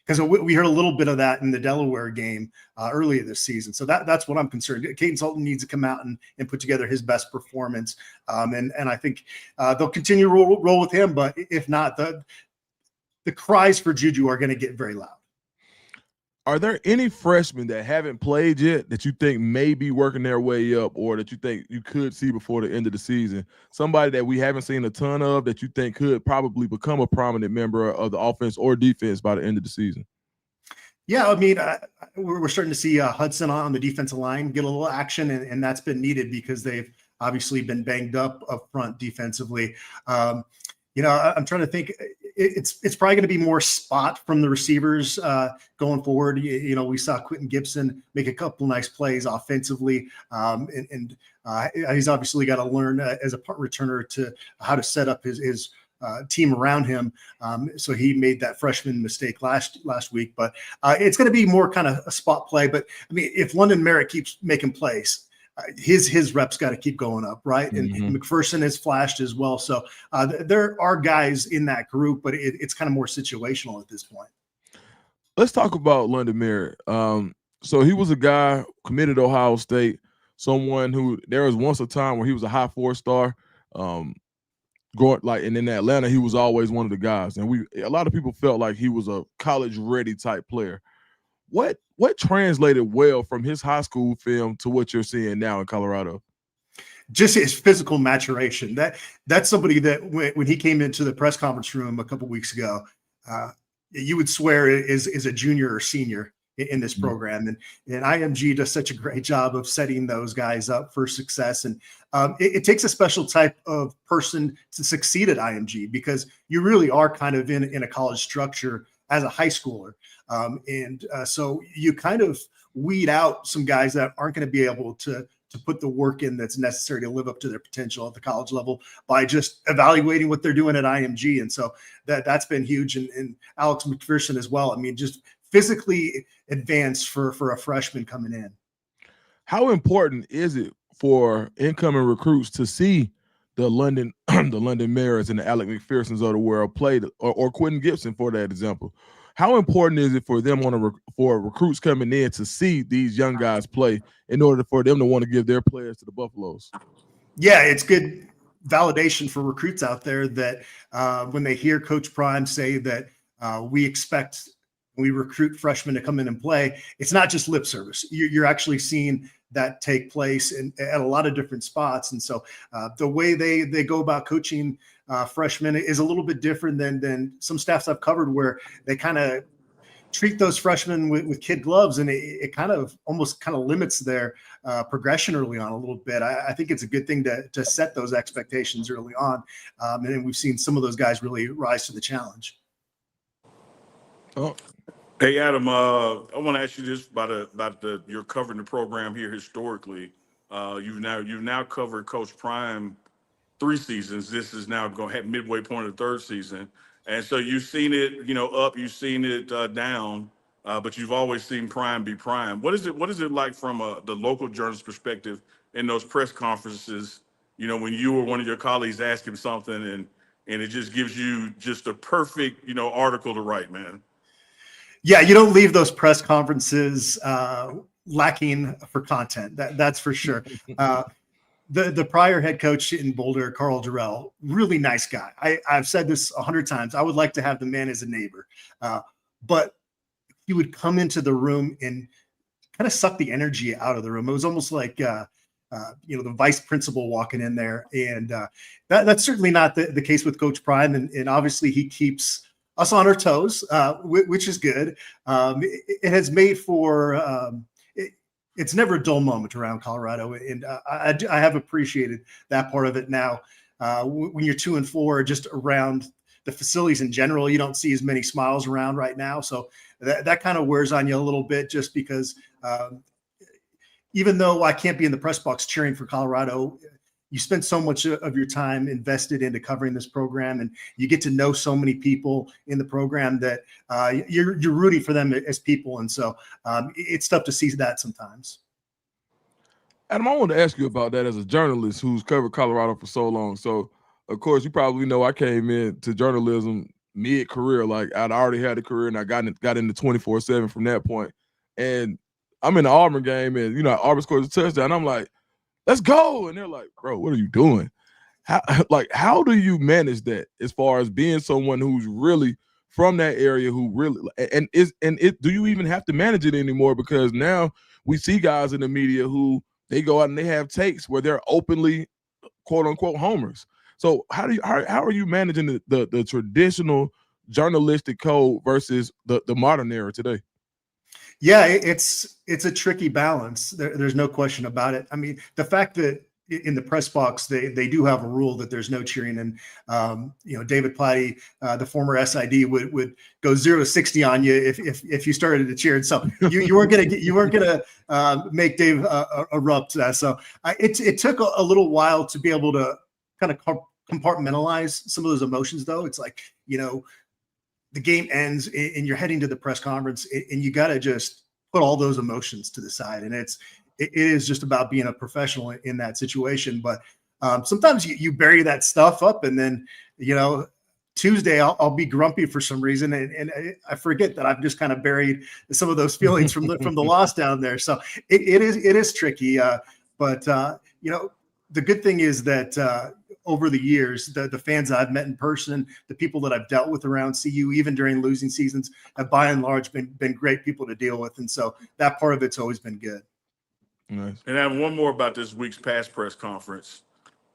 because we heard a little bit of that in the Delaware game earlier this season. So that's what I'm concerned. Caden Salter needs to come out and put together his best performance. And I think they'll continue to roll with him. But if not, the cries for Juju are going to get very loud. Are there any freshmen that haven't played yet that you think may be working their way up, or that you think you could see before the end of the season? Somebody that we haven't seen a ton of that you think could probably become a prominent member of the offense or defense by the end of the season? Yeah, I mean, we're starting to see Hudson on the defensive line get a little action, and that's been needed because they've obviously been banged up front defensively. You know, I'm trying to think. It's probably going to be more spot from the receivers going forward. You know, we saw Quentin Gibson make a couple nice plays offensively, and he's obviously got to learn as a punt returner to how to set up his team around him. So he made that freshman mistake last week, but it's going to be more kind of a spot play. But I mean, if London Merritt keeps making plays, his reps got to keep going up, right? And McPherson has flashed as well. So there are guys in that group, but it's kind of more situational at this point. Let's talk about London Merritt. So he was a guy committed to Ohio State, someone who there was once a time where he was a high 4-star. And in Atlanta, he was always one of the guys. And a lot of people felt like he was a college ready type player. What translated well from his high school film to what you're seeing now in Colorado? Just his physical maturation. That's somebody that when he came into the press conference room a couple weeks ago, you would swear is a junior or senior in this program. And IMG does such a great job of setting those guys up for success. And it takes a special type of person to succeed at IMG, because you really are kind of in a college structure as a high schooler. So you kind of weed out some guys that aren't going to be able to put the work in that's necessary to live up to their potential at the college level by just evaluating what they're doing at IMG. And so that's been huge. And Alex McPherson as well. I mean, just physically advanced for a freshman coming in. How important is it for incoming recruits to see the London Mayors and the Alec McPhersons of the world play, or Quentin Gibson for that example? How important is it for them for recruits coming in to see these young guys play in order for them to want to give their players to the Buffaloes? Yeah, it's good validation for recruits out there that when they hear Coach Prime say that we expect when we recruit freshmen to come in and play, it's not just lip service. You're actually seeing that take place at a lot of different spots. And so the way they go about coaching freshmen is a little bit different than some staffs I've covered, where they kind of treat those freshmen with kid gloves, and it kind of almost kind of limits their progression early on a little bit. I think it's a good thing to set those expectations early on. And then we've seen some of those guys really rise to the challenge. Oh, Hey, Adam, I want to ask you this about you're covering the program here historically. You've now covered Coach Prime 3 seasons. This is now going to have midway point of the 3rd season. And so you've seen it, up, you've seen it down, but you've always seen Prime be Prime. What is it like from the local journalist perspective in those press conferences, when you or one of your colleagues ask him something and it just gives you just a perfect, article to write, man? Yeah, you don't leave those press conferences lacking for content. That's for sure. The prior head coach in Boulder, Carl Durrell, really nice guy. I've said this 100 times. I would like to have the man as a neighbor, but he would come into the room and kind of suck the energy out of the room. It was almost like the vice principal walking in there, and that's certainly not the case with Coach Prime. And obviously, he keeps us on our toes, which is good. It has made for it's never a dull moment around Colorado, and I have appreciated that part of it now. When you're 2-4, just around the facilities in general, you don't see as many smiles around right now, so that kind of wears on you a little bit, just because even though I can't be in the press box cheering for Colorado, you spend so much of your time invested into covering this program, and you get to know so many people in the program that you're rooting for them as people. And so it's tough to see that sometimes. Adam, I want to ask you about that as a journalist who's covered Colorado for so long. So, of course, you probably know I came into journalism mid-career. Like, I'd already had a career, and I got into 24/7 from that point. And I'm in the Auburn game, and, Auburn scores a touchdown. I'm like, let's go. And they're like, bro, what are you doing? How do you manage that as far as being someone who's really from that area, who really, do you even have to manage it anymore? Because now we see guys in the media who they go out and they have takes where they're openly quote unquote homers. So how are you managing the traditional journalistic code versus the modern era today? Yeah, it's a tricky balance. There's no question about it. I mean, the fact that in the press box they do have a rule that there's no cheering, and David Platty, the former SID, would go 0 to 60 on you if you started to cheer. And so you weren't gonna make Dave erupt. So it took a little while to be able to kind of compartmentalize some of those emotions, though. It's like, the game ends and you're heading to the press conference, and you got to just put all those emotions to the side. And it is just about being a professional in that situation. But sometimes you bury that stuff up, and then, Tuesday I'll be grumpy for some reason. And I forget that I've just kind of buried some of those feelings from the loss down there. So it is tricky. But the good thing is that over the years, the fans I've met in person, the people that I've dealt with around CU, even during losing seasons, have by and large been great people to deal with. And so that part of it's always been good. Nice. And I have one more about this week's past press conference.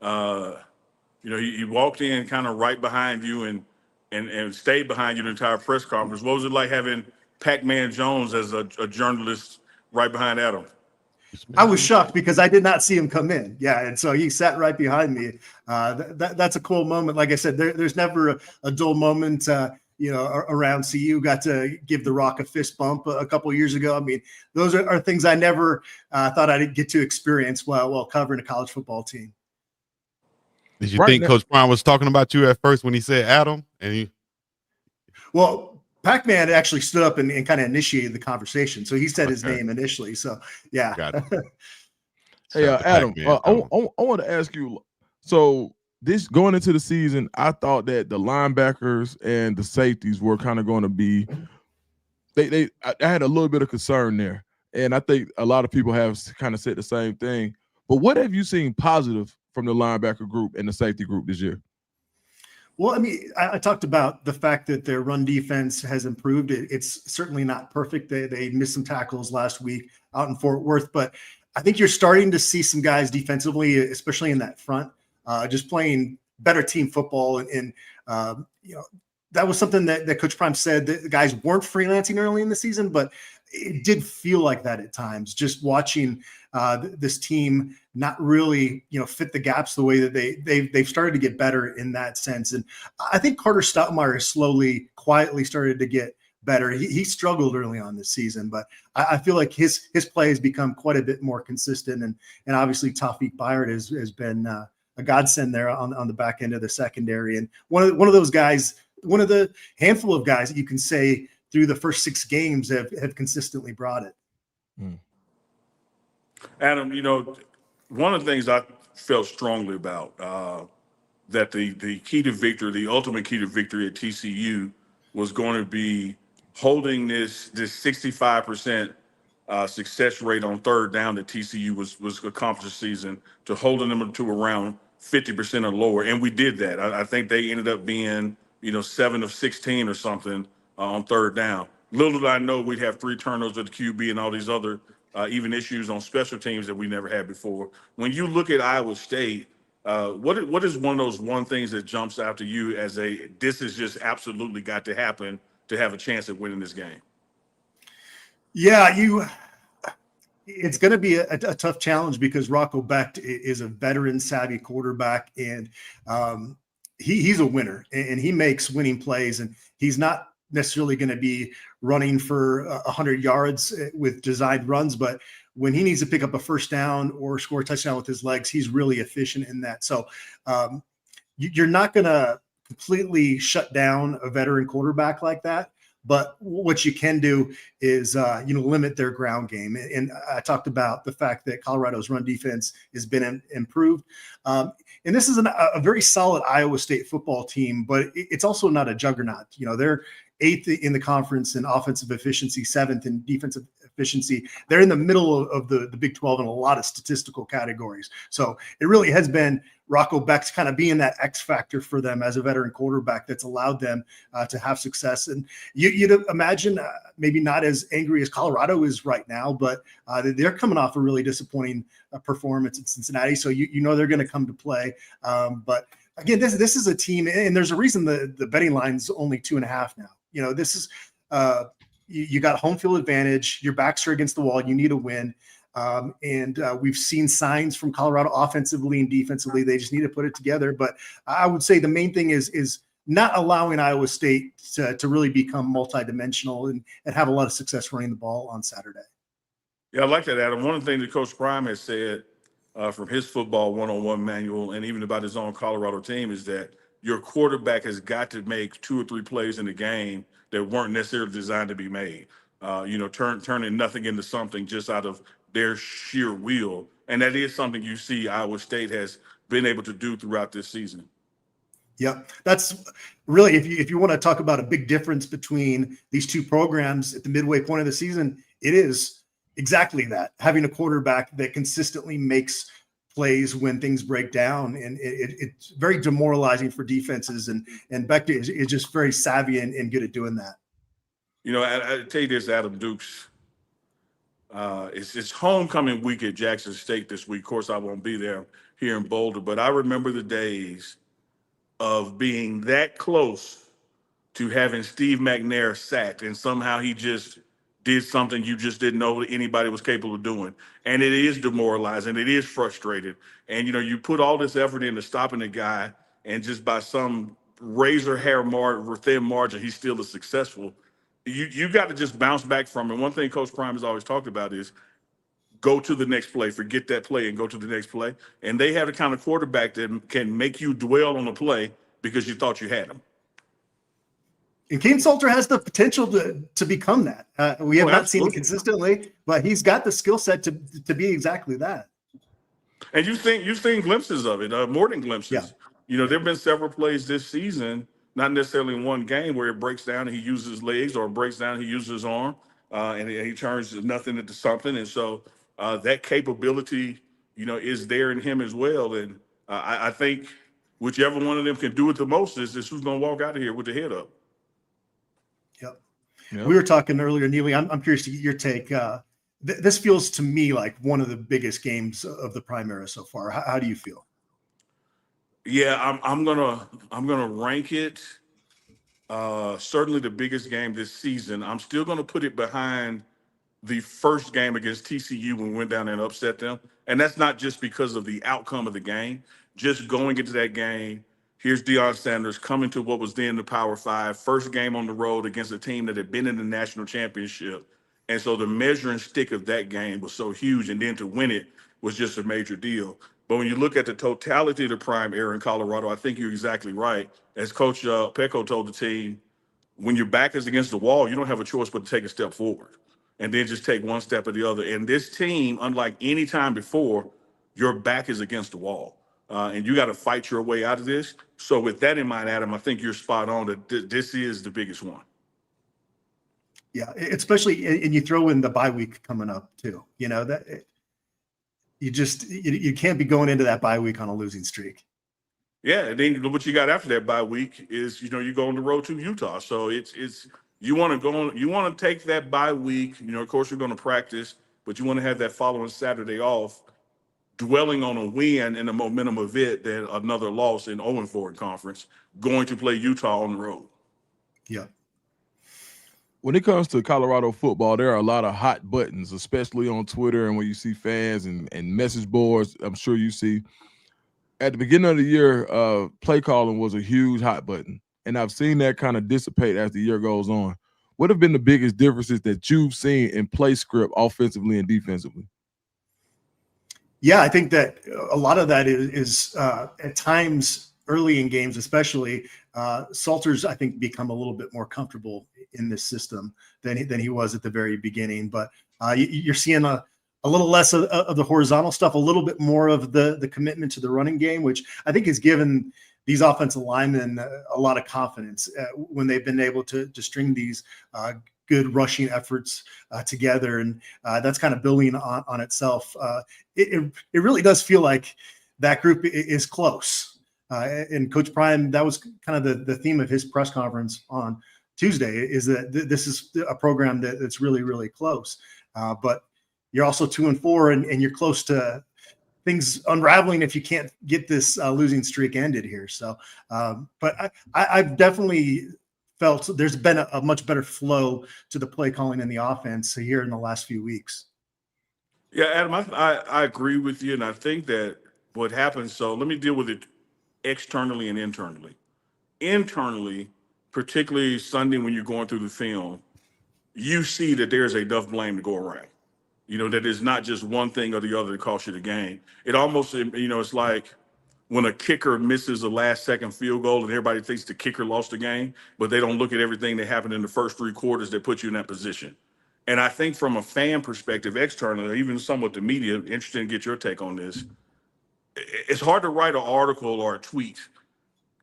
He walked in kind of right behind you and stayed behind you the entire press conference. What was it like having Pac-Man Jones as a journalist right behind Adam? I was shocked because I did not see him come in. Yeah, and so he sat right behind me. That's a cool moment. Like I said, there's never a dull moment. around CU, got to give the Rock a fist bump a couple of years ago. I mean, those are things I never thought I'd get to experience while covering a college football team. Did you think Coach Prime was talking about you at first when he said Adam? Well, Pac-Man actually stood up and kind of initiated the conversation. So he said his name initially. So, yeah. Got it. Hey, Adam, I want to ask you, so this going into the season, I thought that the linebackers and the safeties were kind of going to be I had a little bit of concern there. And I think a lot of people have kind of said the same thing. But what have you seen positive from the linebacker group and the safety group this year? Well, I mean, I talked about the fact that their run defense has improved. It's certainly not perfect. They missed some tackles last week out in Fort Worth, but I think you're starting to see some guys defensively, especially in that front, just playing better team football. And that was something that Coach Prime said that the guys weren't freelancing early in the season, but it did feel like that at times, just watching this team not really, fit the gaps the way that they've started to get better in that sense. And I think Carter Stoutmeyer has quietly started to get better. He struggled early on this season, but I feel like his play has become quite a bit more consistent. And obviously Tawfiq Byard has been a godsend there on the back end of the secondary. And one of those guys, one of the handful of guys that you can say through the first 6 games have consistently brought it. Adam, one of the things I felt strongly about that the key to victory, the ultimate key to victory at TCU was going to be holding this 65% success rate on third down that TCU was accomplished this season, to holding them to around 50% or lower. And we did that. I think they ended up being, 7 of 16 or something on third down. Little did I know we'd have 3 turnovers at the QB and all these other even issues on special teams that we never had before. When you look at Iowa State, what is one of those things that jumps out to you as this has just absolutely got to happen to have a chance at winning this game? Yeah, it's going to be a tough challenge because Rocco Becht is a veteran savvy quarterback, and he's a winner, and he makes winning plays, and he's not necessarily going to be running for 100 yards with designed runs, but when he needs to pick up a first down or score a touchdown with his legs, he's really efficient in that. So you're not going to completely shut down a veteran quarterback like that. But what you can do is, limit their ground game. And I talked about the fact that Colorado's run defense has been improved. And this is a very solid Iowa State football team, but it's also not a juggernaut. They're 8th in the conference in offensive efficiency, 7th in defensive efficiency. They're in the middle of the Big 12 in a lot of statistical categories. So it really has been Rocco Becht kind of being that X factor for them as a veteran quarterback that's allowed them to have success. And you'd imagine maybe not as angry as Colorado is right now, but they're coming off a really disappointing performance in Cincinnati. So they're going to come to play. But again, this is a team, and there's a reason the betting line's only 2.5 now. This is you got home field advantage. Your backs are against the wall. You need a win. And we've seen signs from Colorado offensively and defensively. They just need to put it together. But I would say the main thing is not allowing Iowa State to really become multidimensional and have a lot of success running the ball on Saturday. Yeah, I like that, Adam. One of the things that Coach Prime has said from his football one-on-one manual and even about his own Colorado team is that your quarterback has got to make 2 or 3 plays in the game that weren't necessarily designed to be made. Turning nothing into something just out of their sheer will. And that is something you see Iowa State has been able to do throughout this season. Yeah, that's really, if you want to talk about a big difference between these two programs at the midway point of the season, it is exactly that, having a quarterback that consistently makes plays when things break down. And it's very demoralizing for defenses. And Becht is just very savvy and good at doing that. I tell you this, Adam Dukes, it's homecoming week at Jackson State this week. Of course, I won't be there here in Boulder, but I remember the days of being that close to having Steve McNair sacked, and somehow he just did something you just didn't know that anybody was capable of doing. And it is demoralizing. It is frustrating. And, you put all this effort into stopping a guy, and just by some razor hair thin margin, he's still as successful. You got to just bounce back from it. One thing Coach Prime has always talked about is go to the next play, forget that play and go to the next play. And they have the kind of quarterback that can make you dwell on the play because you thought you had him. And Kaidon Salter has the potential to become that. We have not seen it consistently, but he's got the skill set to be exactly that. And you've seen glimpses of it, more than glimpses. Yeah. You know, there have been several plays this season, not necessarily in one game, where it breaks down and he uses his legs, or it breaks down and he uses his arm, and he turns nothing into something. And so that capability, you know, is there in him as well. And I think whichever one of them can do it the most is who's going to walk out of here with the head up. Yep. Yep. We were talking earlier, Neely. I'm curious to get your take. This feels to me like one of the biggest games of the Prime era so far. How do you feel? Yeah, I'm gonna rank it. Certainly the biggest game this season. I'm still gonna put it behind the first game against TCU when we went down there and upset them. And that's not just because of the outcome of the game. Just going into that game, here's Deion Sanders coming to what was then the Power Five, first game on the road against a team that had been in the national championship. And so the measuring stick of that game was so huge. And then to win it was just a major deal. But when you look at the totality of the Prime era in Colorado, I think you're exactly right. As Coach Pecco told the team, when your back is against the wall, you don't have a choice but to take a step forward and then just take one step or the other. And this team, unlike any time before, your back is against the wall. And you got to fight your way out of this. So with that in mind, Adam, I think you're spot on that this is the biggest one. Yeah, especially, and you throw in the bye week coming up too. You know, that you can't be going into that bye week on a losing streak. Yeah, and then what you got after that bye week is, you know, you go on the road to Utah. So it's you want to go on, you want to take that bye week. You know, of course, you're going to practice, but you want to have that following Saturday off, dwelling on a win and a momentum of it than another loss in 0-4 in conference, going to play Utah on the road. Yeah. When it comes to Colorado football, there are a lot of hot buttons, especially on Twitter and when you see fans and message boards. I'm sure you see at the beginning of the year, play calling was a huge hot button. And I've seen that kind of dissipate as the year goes on. What have been the biggest differences that you've seen in play script offensively and defensively? Yeah, I think that a lot of that is at times early in games, especially Salter's, I think, become a little bit more comfortable in this system than he was at the very beginning. But you're seeing a little less of the horizontal stuff, a little bit more of the commitment to the running game, which I think has given these offensive linemen a lot of confidence when they've been able to string these good rushing efforts together. And that's kind of building on itself. It really does feel like that group is close. And Coach Prime, that was kind of the theme of his press conference on Tuesday, is that this is a program that's really, really close. But you're also 2-4 and you're close to things unraveling if you can't get this losing streak ended here. So, but I've definitely felt there's been a much better flow to the play calling in the offense here in the last few weeks. Yeah, Adam, I agree with you. And I think that what happens, so let me deal with it externally and internally. Internally, particularly Sunday when you're going through the film, you see that there's enough blame to go around. You know, that it's not just one thing or the other that cost you the game. It almost, you know, it's like when a kicker misses a last-second field goal and everybody thinks the kicker lost the game, but they don't look at everything that happened in the first three quarters that put you in that position. And I think from a fan perspective, externally, even somewhat the media, interested to get your take on this, it's hard to write an article or a tweet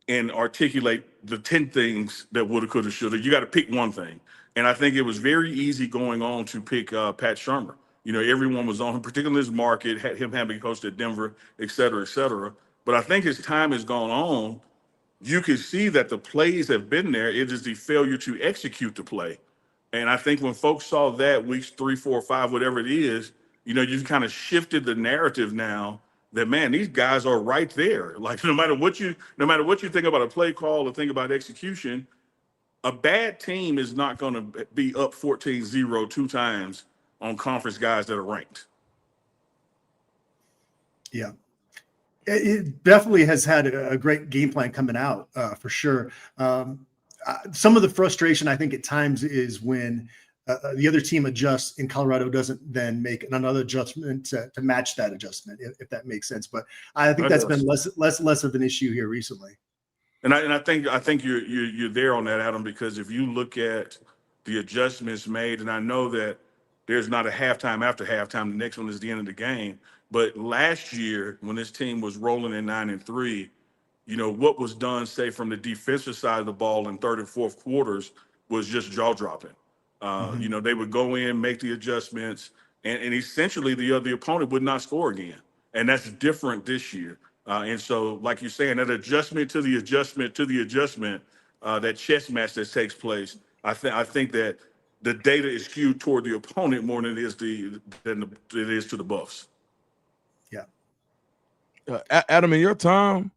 and articulate the 10 things that woulda, coulda, shoulda. You got to pick one thing. And I think it was very easy going on to pick Pat Shurmur. You know, everyone was on him, particularly in his market, had him having coached at Denver, et cetera, et cetera. But I think as time has gone on, you can see that the plays have been there. It is the failure to execute the play. And I think when folks saw that weeks 3, 4, 5, whatever it is, you know, you've kind of shifted the narrative now that, man, these guys are right there. Like no matter what you think about a play call or think about execution, a bad team is not going to be up 14-0 two times on conference guys that are ranked. Yeah. It definitely has had a great game plan coming out for sure. Some of the frustration I think at times is when the other team adjusts and Colorado doesn't then make another adjustment to match that adjustment, if that makes sense. But I think that's been less of an issue here recently. And I think you're there on that, Adam, because if you look at the adjustments made, and I know that there's not a halftime after halftime, the next one is the end of the game. But last year, when this team was rolling in 9-3, what was done, say, from the defensive side of the ball in third and fourth quarters was just jaw dropping. They would go in, make the adjustments, and essentially the opponent would not score again. And that's different this year. And so, like you're saying, that adjustment to the adjustment to the adjustment, that chess match that takes place, I think that the data is skewed toward the opponent more than it is to the Buffs. Yeah. Adam, in your time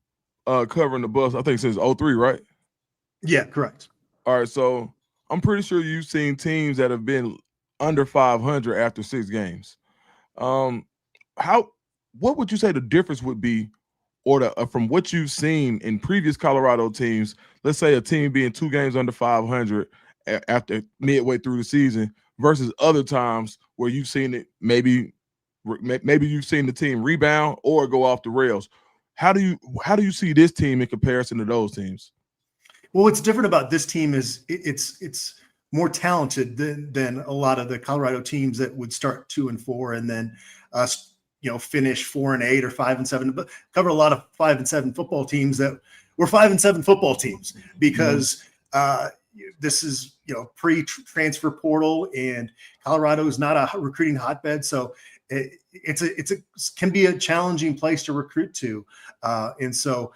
covering the Buffs, I think since 03, right? Yeah, correct. All right, so I'm pretty sure you've seen teams that have been under 500 after 6 games. What would you say the difference would be, or from what you've seen in previous Colorado teams? Let's say a team being 2 games under 500 after midway through the season versus other times where you've seen it maybe you've seen the team rebound or go off the rails. How do you see this team in comparison to those teams? Well, what's different about this team is it's more talented than a lot of the Colorado teams that would start 2-4 and then finish 4-8 or 5-7. But cover a lot of 5-7 football teams that were 5-7 football teams because this is pre-transfer portal and Colorado is not a recruiting hotbed, so it can be a challenging place to recruit to, and so.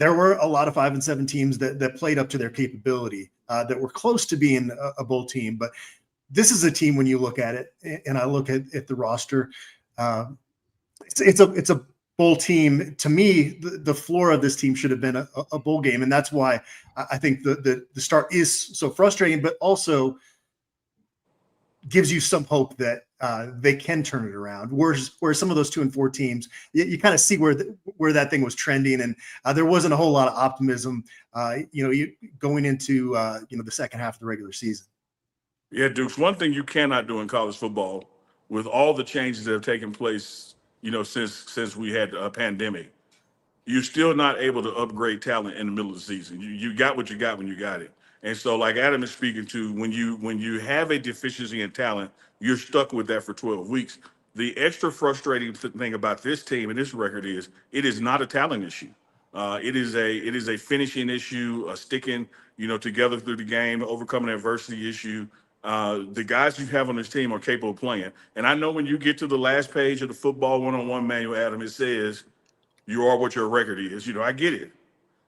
There were a lot of 5-7 teams that played up to their capability, that were close to being a bowl team. But this is a team, when you look at it, and I look at the roster, it's a bowl team. To me, the floor of this team should have been a bowl game, and that's why I think the start is so frustrating, but also gives you some hope that they can turn it around. Whereas some of those 2-4 teams, you kind of see where that thing was trending, and there wasn't a whole lot of optimism, going into the second half of the regular season. Yeah, Dukes. One thing you cannot do in college football, with all the changes that have taken place, since we had a pandemic, you're still not able to upgrade talent in the middle of the season. You got what you got when you got it. And so, like Adam is speaking to, when you have a deficiency in talent, you're stuck with that for 12 weeks. The extra frustrating thing about this team and this record is it is not a talent issue. It is a finishing issue, a sticking together through the game, overcoming adversity issue. The guys you have on this team are capable of playing. And I know when you get to the last page of the football one-on-one manual, Adam, it says you are what your record is. I get it.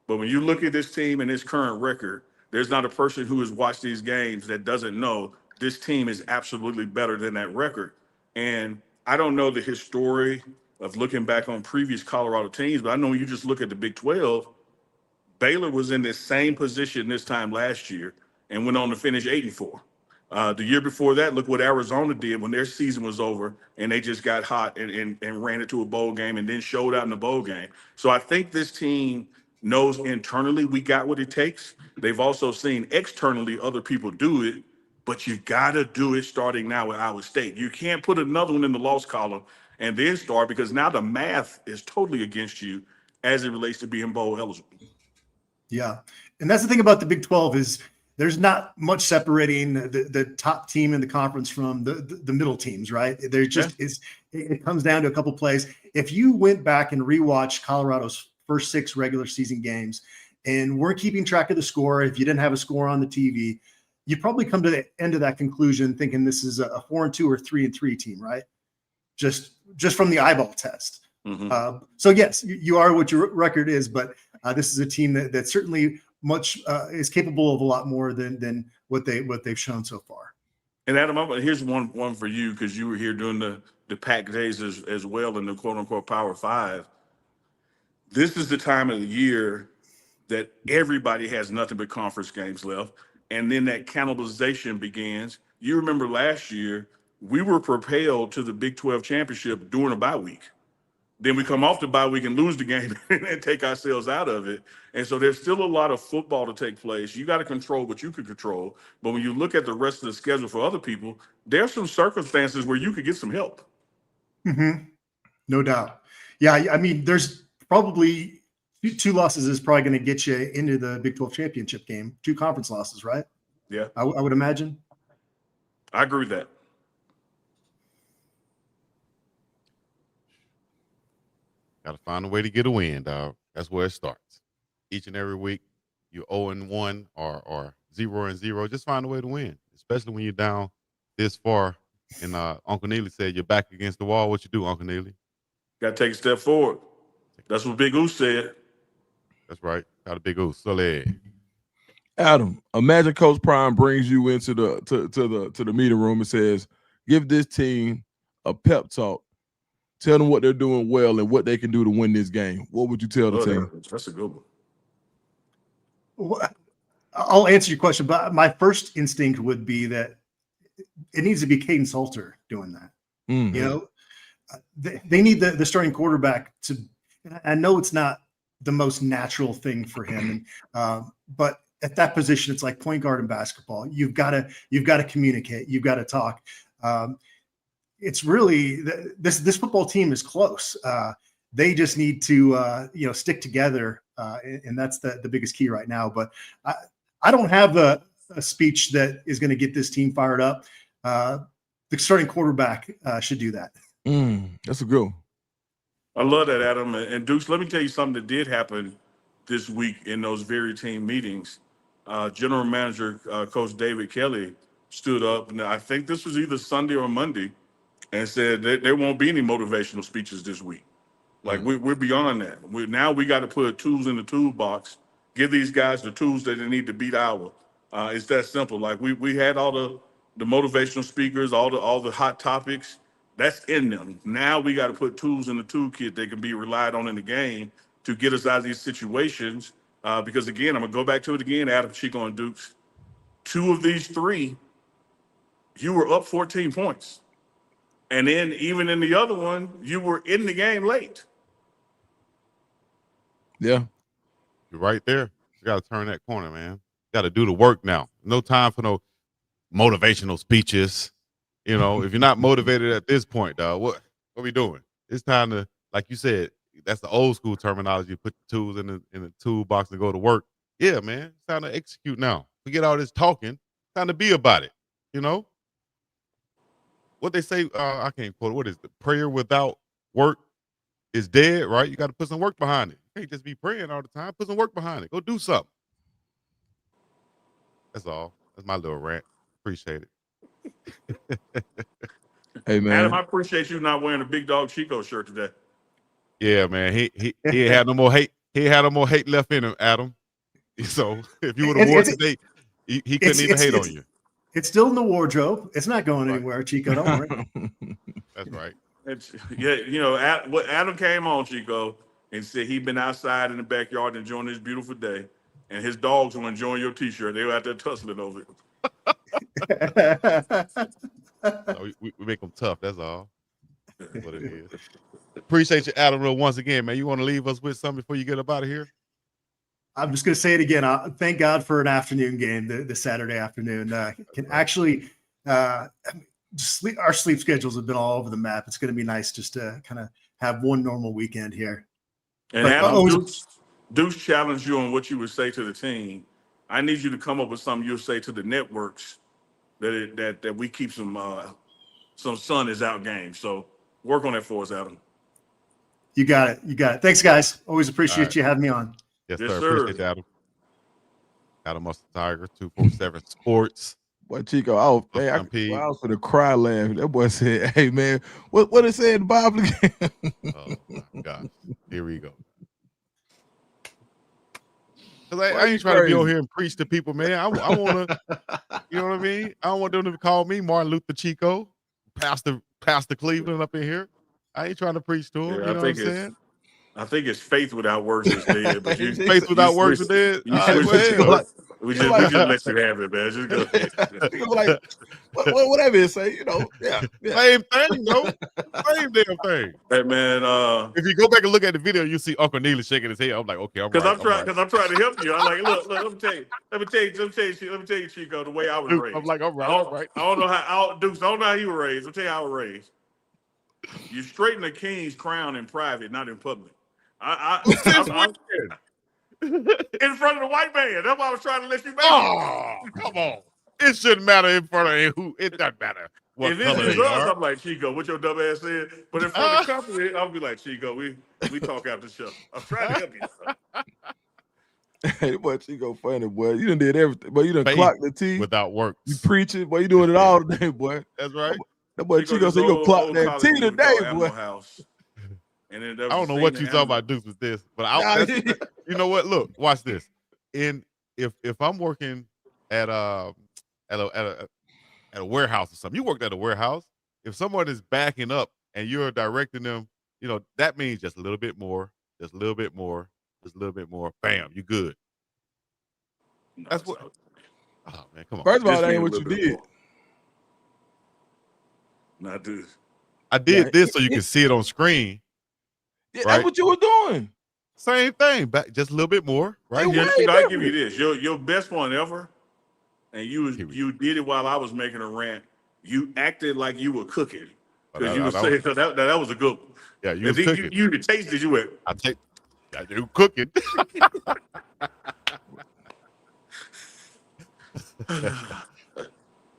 But when you look at this team and its current record, there's not a person who has watched these games that doesn't know this team is absolutely better than that record. And I don't know the history of looking back on previous Colorado teams, but I know when you just look at the Big 12, Baylor was in this same position this time last year and went on to finish 8-4. The year before that, look what Arizona did when their season was over and they just got hot and ran it to a bowl game and then showed out in the bowl game. So I think this team knows internally we got what it takes. They've also seen externally other people do it, but you got to do it starting now with Iowa State. You can't put another one in the loss column and then start, because now the math is totally against you as it relates to being bowl eligible. Yeah. And that's the thing about the Big 12 is there's not much separating the top team in the conference from the middle teams, right? There just is. It comes down to a couple plays. If you went back and rewatched Colorado's first 6 regular season games and weren't keeping track of the score, if you didn't have a score on the TV, you'd probably come to the end of that conclusion thinking this is a 4-2 or 3-3 team, right? Just from the eyeball test. Mm-hmm. So yes, you are what your record is, but this is a team that certainly much is capable of a lot more than what they've shown so far. And Adam, here's one for you, because you were here during the pack days as well in the quote unquote Power 5. This is the time of the year that everybody has nothing but conference games left, and then that cannibalization begins. You remember last year we were propelled to the Big 12 championship during a bye week. Then we come off the bye, we can lose the game and take ourselves out of it. And so there's still a lot of football to take place. You got to control what you can control. But when you look at the rest of the schedule for other people, there's some circumstances where you could get some help. Mm-hmm. No doubt. Yeah, I mean, there's probably two losses is probably going to get you into the Big 12 championship game. 2 conference losses, right? Yeah. I would imagine. I agree with that. Got to find a way to get a win, dog. That's where it starts. Each and every week, you're 0-1 or 0-0. Just find a way to win, especially when you're down this far. And Uncle Neely said you're back against the wall. What you do, Uncle Neely? Got to take a step forward. That's what Big Goose said. That's right. Got a big goose. So Adam, imagine Coach Prime brings you into the meeting room and says, "Give this team a pep talk. Tell them what they're doing well and what they can do to win this game." What would you tell the team? That's a good one. Well, I'll answer your question, but my first instinct would be that it needs to be Caden Salter doing that. Mm-hmm. You know, they need the starting quarterback to. I know it's not the most natural thing for him, but at that position, it's like point guard in basketball. You've got to communicate. You've got to talk. It's really this football team is close. They just need to stick together, and that's the biggest key right now. But I don't have a speech that is going to get this team fired up. The starting quarterback should do that. That's a good one. I love that, Adam. And Deuce, let me tell you something that did happen this week in those very team meetings. General Manager Coach David Kelly stood up, and I think this was either Sunday or Monday, and said that there won't be any motivational speeches this week. Like we're beyond that. Now we got to put tools in the toolbox, give these guys the tools that they need to beat our. It's that simple. Like we had all the motivational speakers, all the hot topics. That's in them. Now we got to put tools in the toolkit that can be relied on in the game to get us out of these situations. Because again, I'm gonna go back to it again, Adam, Chico, and Dukes. 2 of these 3, you were up 14 points. And then even in the other one, you were in the game late. Yeah. you're right there. You got to turn that corner, man. Got to do the work now. No time for no motivational speeches. You know, if you're not motivated at this point, dog, what are we doing? It's time to, like you said, that's the old school terminology. Put the tools in the toolbox and go to work. Yeah, man. It's time to execute now. Forget all this talking. It's time to be about it. You know? What they say, I can't quote it. What is the prayer without work is dead, right? You got to put some work behind it. You can't just be praying all the time. Put some work behind it. Go do something. That's all. That's my little rant. Appreciate it. Hey, man. Adam, I appreciate you not wearing a Big Dog Chico shirt today. Yeah, man. He ain't had no more hate. He had no more hate left in him, Adam. So if you would have worn today, he couldn't even hate on you. It's still in the wardrobe. It's not going anywhere, Chico. Don't worry. That's right. What Adam came on, Chico, and said he'd been outside in the backyard enjoying this beautiful day, and his dogs were enjoying your T-shirt. They were out there tussling over it. So we make them tough. That's all. That's what it is. Appreciate you, Adam, real once again, man. You want to leave us with something before you get up out of here? I'm just going to say it again. Thank God for an afternoon game, the Saturday afternoon. Can actually our sleep schedules have been all over the map. It's going to be nice just to kind of have one normal weekend here. And Adam, Deuce challenged you on what you would say to the team. I need you to come up with something you'll say to the networks that we keep some sun is out game. So work on that for us, Adam. You got it. Thanks, guys. Always appreciate you having me on. Yes, Yes, sir. sir. Appreciate you, Adam. Adam Mustard Tiger, 247 Sports. Boy, Chico, I was going to cry laughing. That boy said, "Hey, man, what it said in the Bible again?" Oh, my gosh. Here we go. I ain't trying to be over here and preach to people, man. I want to, you know what I mean? I don't want them to call me Martin Luther Chico, Pastor Cleveland up in here. I ain't trying to preach to them. You know what I'm saying? I think it's faith without works is dead. But faith without works is dead. We He just let you have it, man. Just go ahead. He was like, whatever it say, yeah. Same thing, though. Same damn thing. Hey, man. If you go back and look at the video, you see Uncle Neely shaking his head. I'm like, okay, I'm right. I'm trying to help you. I'm like, look, let me tell you, Chico, the way I was raised. I'm like, I'm right. I don't know how Dukes. I don't know how you were raised. I'll tell you how I was raised. You straighten the king's crown in private, not in public. I'm in front of the white man. That's why I was trying to let you make Oh, come on. It shouldn't matter in front of who. It doesn't matter what if color it's they us, are. I'm like, Chico, what your dumb ass said? But in front of the company, I'll be like, Chico, we talk after the show. I'm trying to help you. Hey, boy, Chico funny, boy. You done did everything, but you done Faith clocked the T. Without work. You preaching, boy. You doing it all today, boy. That's right. That boy Chico said you gonna clock that T today, boy. House. And then I don't know what you talking about, Dukes, with this, but you know what? Look, watch this. If I'm working at a warehouse or something, you worked at a warehouse. If someone is backing up and you're directing them, that means just a little bit more, just a little bit more, just a little bit more. Bam, you good. No, that's what. Oh man, come on. First of all, that ain't what you did. Not this. I did this so you can see it on screen. Yeah, right? That's what you were doing. Same thing, back just a little bit more, right? I give you this. Your best one ever, and you did it while I was making a rant. You acted like you were cooking because you were saying that was a good one. Yeah, you was cooking. You tasted you went. I do cooking.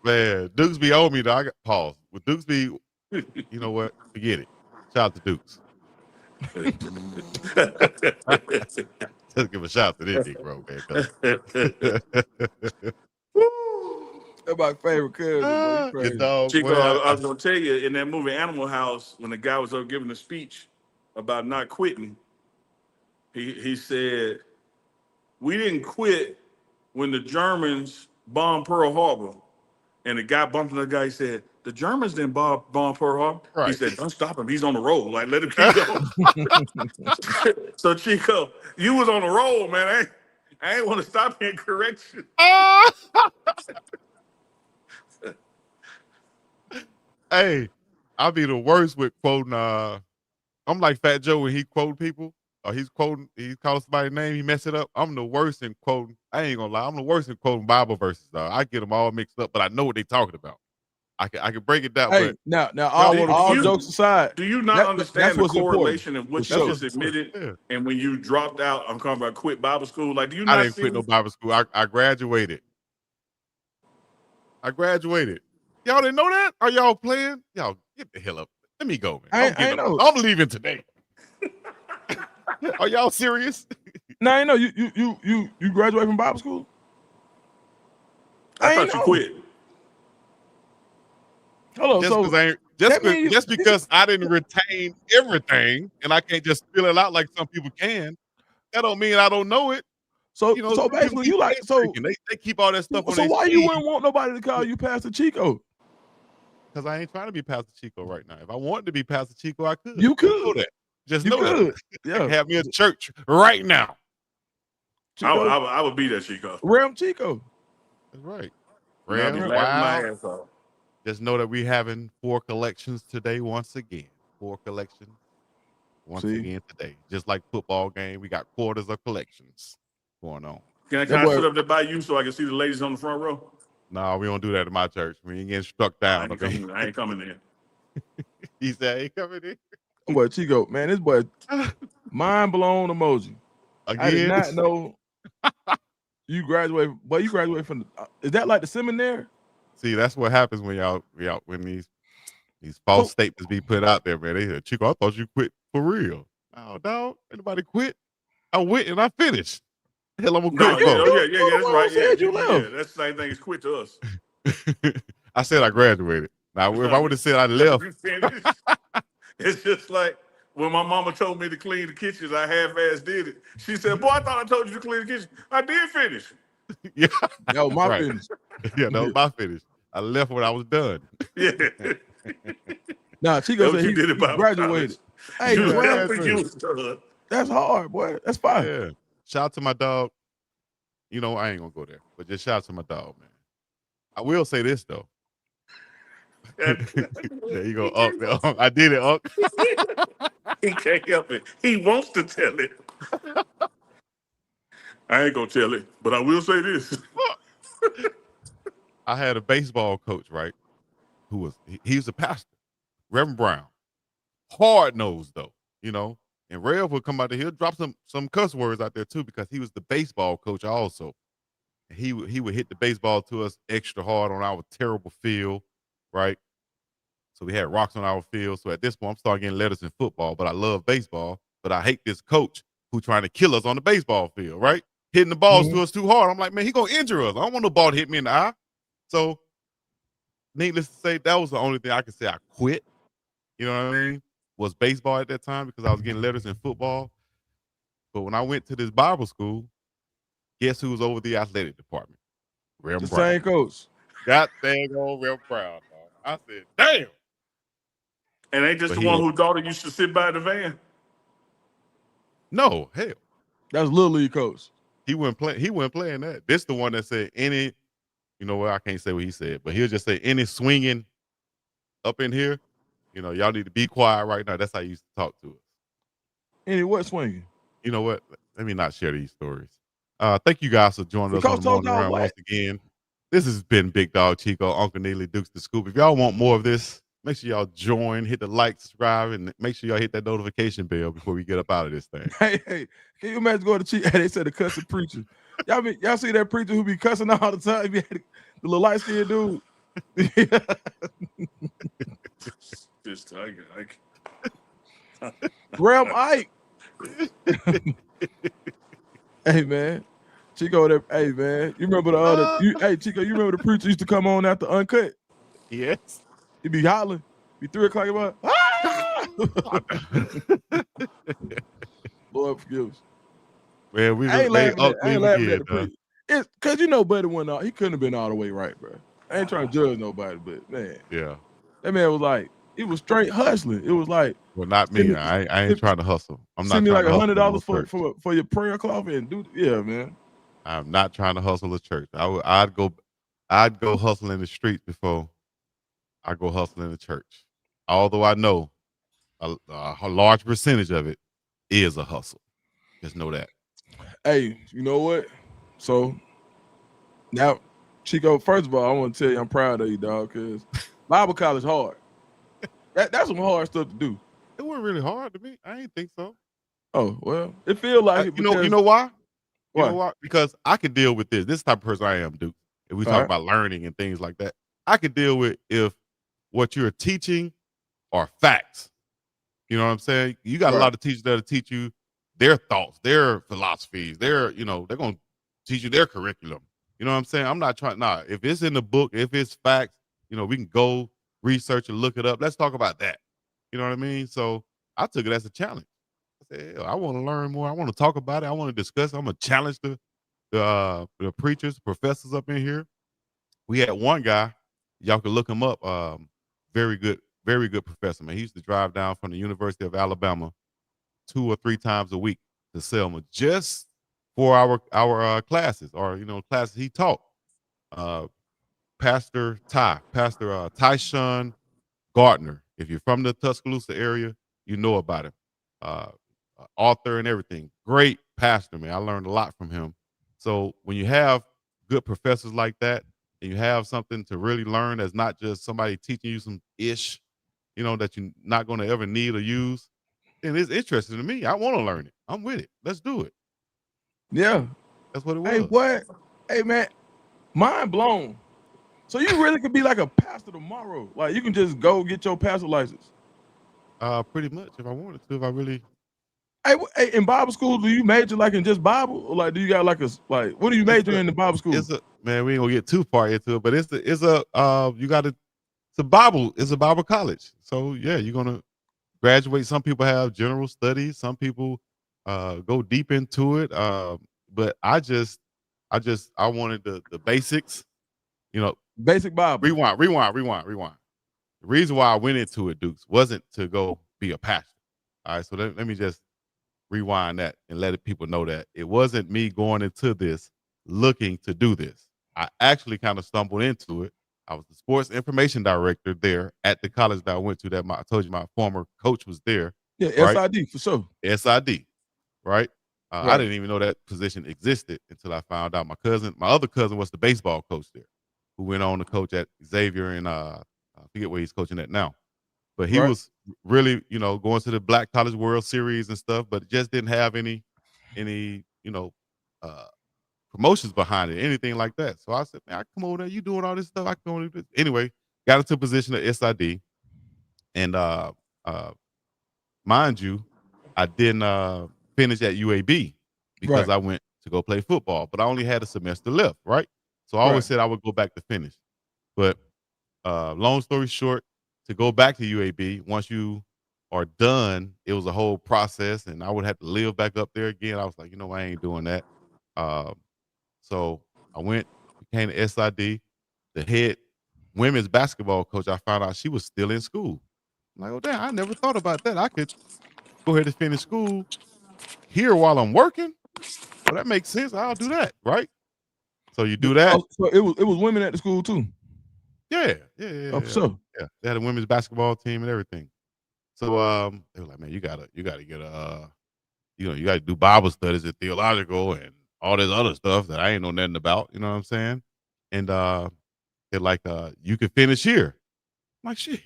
Man, Dukesby owe me though. I got pause. With Dukesby, you know what? Forget it. Shout out to Dukes. Just give a shout to this bro, man. That's my favorite cousin. Chico, I was gonna tell you in that movie Animal House, when the guy was up giving a speech about not quitting, he said, "We didn't quit when the Germans bombed Pearl Harbor." And the guy bumped into the guy. He said, "The Germans didn't bomb Pearl Harbor." Right. He said, "Don't stop him. He's on the roll. Like, let him keep going." So, Chico, you was on the roll, man. I ain't want to stop you and correct you. Hey, I'll be the worst with quoting. I'm like Fat Joe when he quote people. Or he's calling somebody's name, he mess it up. I'm the worst in quoting. I ain't gonna lie. I'm the worst in quoting Bible verses. I get them all mixed up, but I know what they talking about. I can break it down. Hey, but now all jokes aside, do you not understand the correlation of what you just admitted? Yeah. And when you dropped out, I'm talking about quit Bible school. Like, do you I not didn't quit no Bible school. I graduated. Y'all didn't know that? Are y'all playing? Y'all get the hell up. Let me go, man. I'm leaving today. Are y'all serious? No, I know you graduated from Bible school. I thought you quit. Hold on, just because I didn't retain everything and I can't just fill it out like some people can, that don't mean I don't know it. So basically, you like they keep all that stuff on. So why you wouldn't want nobody to call you Pastor Chico? Because I ain't trying to be Pastor Chico right now. If I wanted to be Pastor Chico, I could. You could know that. Just you know could. that. Yeah, have me a church right now. I would be that Chico. Ram Chico. That's right. Ram, wow. Just know that we're having 4 collections today once again. 4 collections again today. Just like football game, we got quarters of collections going on. Can I sit up there by you so I can see the ladies on the front row? No, we don't do that in my church. We ain't getting struck down. I ain't coming in. He said, I ain't coming in. Boy, Chico, man, this boy, mind blown emoji. Again? I did not know you graduated. Boy, you graduated from is that like the seminary? See, that's what happens when when these false statements be put out there, man. They said, Chico, I thought you quit for real. Oh, dog, anybody quit? I went and I finished. Hell, I'm gonna quit. Yeah, that's right. Yeah, that's the same thing as quit to us. I said I graduated. Now, if I would have said I left, it's just like when my mama told me to clean the kitchen, I half-ass did it. She said, "Boy, I thought I told you to clean the kitchen." I did finish. Yeah, that was my finish. Yeah, that was my finish. I left when I was done. Yeah. Nah, Chico said he graduated. Hey, that's hard, boy. That's fine. Yeah. Shout out to my dog. you know, I ain't gonna go there. But just shout out to my dog, man. I will say this though. There you go, Unc. I did it, Unc. He can't help it. He wants to tell it. I ain't gonna tell it, but I will say this. I had a baseball coach, right? Who was he was a pastor, Reverend Brown. Hard nosed though, you know. And Rev would come out there, he'll drop some cuss words out there too, because he was the baseball coach also. He would hit the baseball to us extra hard on our terrible field, right? So we had rocks on our field. So at this point, I'm starting getting letters in football, but I love baseball. But I hate this coach who trying to kill us on the baseball field, right? Hitting the balls to us too hard. I'm like, man, he gonna injure us. I don't want no ball to hit me in the eye. So needless to say, that was the only thing I could say I quit. You know what I mean? Was baseball at that time because I was getting letters in football. But when I went to this Bible school, guess who was over the athletic department? Reverend The Brown. same coach. That dang old Reverend Brown. Dog. I said, damn. And ain't this But the he one was- whose daughter used to sit by the van? No, hell. That's Little League coach. He wasn't playing that. This the one that said any, you know what, I can't say what he said, but he'll just say any swinging up in here, you know, y'all need to be quiet right now. That's how he used to talk to us. Any what swinging? You know what? Let me not share these stories. Thank you guys for joining us Because on the morning told y'all round what? once again. This has been Big Dog Chico, Uncle Neely, Dukes the Scoop. If y'all want more of this, make sure y'all join, hit the like, subscribe, and make sure y'all hit that notification bell before we get up out of this thing. Hey, can you imagine going to Chico? Hey, they said the cussing preacher. Y'all see that preacher who be cussing all the time? He had the little light skinned dude. Just Graham Ike. Hey man, Chico. Hey man, you remember the other? Hey Chico, you remember the preacher used to come on after Uncut? Yes. He be hollering. Be 3 o'clock about. Ah! Lord forgive us. Man, we I ain't laughing at the preacher. preacher. It's because you know Buddy went out. He couldn't have been all the way right, bro. I ain't trying to judge nobody, but man, Yeah. that man was like, he was straight hustling. It was like, Well, not me. I ain't trying to hustle. I'm not send me trying like to hustle $100 for your prayer cloth and do. Yeah, man. I'm not trying to hustle a church. I'd go hustle in the streets before I go hustle in the church. Although I know a large percentage of it is a hustle. Just know that. Hey, you know what? So now, Chico, first of all, I want to tell you I'm proud of you, dog, because Bible college hard. That's some hard stuff to do. It wasn't really hard to me. I ain't think so. Oh, well, it feels like it. You know why? Why? You know why? Because I could deal with this. This is the type of person I am, Duke. If we talk about learning and things like that, I could deal with if what you're teaching are facts. You know what I'm saying? You got a lot of teachers that'll teach you their thoughts, their philosophies, they're going to teach you their curriculum. You know what I'm saying? I'm not trying. Nah, if it's in the book, if it's facts, we can go research and look it up. Let's talk about that. You know what I mean? So I took it as a challenge. I said, I want to learn more. I want to talk about it. I want to discuss it. I'm going to challenge the preachers, professors up in here. We had one guy, y'all can look him up. Very good professor, man. He used to drive down from the University of Alabama 2 or 3 times a week to Selma just for our classes or classes he taught. Pastor Tyshawn Gardner. If you're from the Tuscaloosa area, you know about him. Author and everything. Great pastor, man. I learned a lot from him. So when you have good professors like that, and you have something to really learn that's not just somebody teaching you some ish, that you're not going to ever need or use, then it's interesting to me. I want to learn it. I'm with it. Let's do it. Yeah. That's what it was. Hey, what? Hey, man, mind blown. So you really could be like a pastor tomorrow. Like you can just go get your pastor license. Pretty much if I wanted to, if I really. Hey, in Bible school, do you major like in just Bible, or like do you got like what do you major in the Bible school? Man, we ain't gonna get too far into it, but it's a Bible college. So yeah, you're gonna graduate. Some people have general studies, some people go deep into it. But I wanted the basics, basic Bible. Rewind. The reason why I went into it, Dukes, wasn't to go be a pastor. All right, so let me just rewind that and let people know that it wasn't me going into this looking to do this. I actually kind of stumbled into it. I was the sports information director there at the college that I went to. I told you my former coach was there. Yeah, right? SID for sure. SID, right? I Right. didn't even know that position existed until I found out. My other cousin was the baseball coach there, who went on to coach at Xavier, and I forget where he's coaching at now. But he Right. was really, going to the Black College World Series and stuff, but just didn't have any, uh, promotions behind it, anything like that. So I said, man, I come over there. You doing all this stuff? I can go do this. Anyway, got into a position at SID, and uh, mind you, I didn't finish at UAB because Right. I went to go play football, but I only had a semester left, right? So I always Right. said I would go back to finish. But long story short, to go back to UAB, once you are done, it was a whole process, and I would have to live back up there again. I was like, I ain't doing that. Um, so I went, became the SID. The head women's basketball coach, I found out she was still in school. I'm like, oh, damn, I never thought about that. I could go ahead and finish school here while I'm working. Well, that makes sense. I'll do that, right? So you do that. So it was women at the school too. Yeah. For sure. Yeah. They had a women's basketball team and everything. So they were like, man, you gotta get you gotta do Bible studies and theological and all this other stuff that I ain't know nothing about. You know what I'm saying? And they're like, you can finish here. I'm like, shit,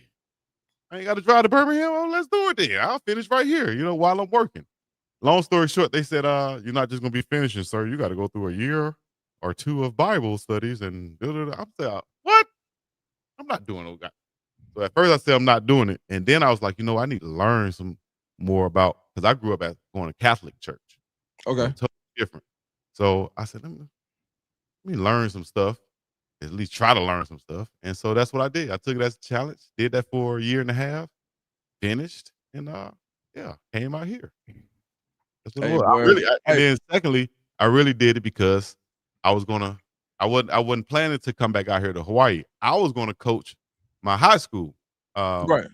I ain't got to drive to Birmingham. Oh, let's do it then. I'll finish right here, while I'm working. Long story short, they said, you're not just gonna be finishing, sir. You got to go through a year or two of Bible studies and I'm saying, what? I'm not doing no. So at first I said I'm not doing it, and then I was like, I need to learn some more about, because I grew up going to Catholic church. Okay. Totally different. So I said, let me learn some stuff, at least try to learn some stuff. And so that's what I did. I took it as a challenge, did that for a year and a half, finished, and came out here. That's what it Hey, was. boy. And then secondly, I really did it because I wasn't planning to come back out here to Hawaii. I was gonna coach my high school Right.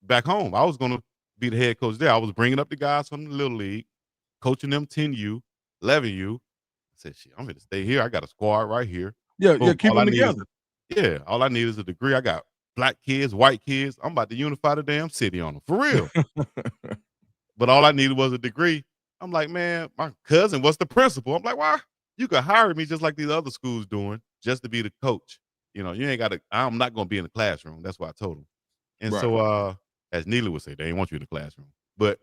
back home. I was gonna be the head coach there. I was bringing up the guys from the little league, coaching them 10U, 11U. I said, shit, I'm gonna stay here. I got a squad right here. Yeah, Boom. keep All I them need is together. all I need is a degree. I got black kids, white kids. I'm about to unify the damn city on them for real. But all I needed was a degree. I'm like, man, my cousin was the principal. I'm like, why? You could hire me just like these other schools doing, just to be the coach. You ain't got to. I'm not gonna be in the classroom. That's what I told him. And Right. so, as Neely would say, they ain't want you in the classroom. But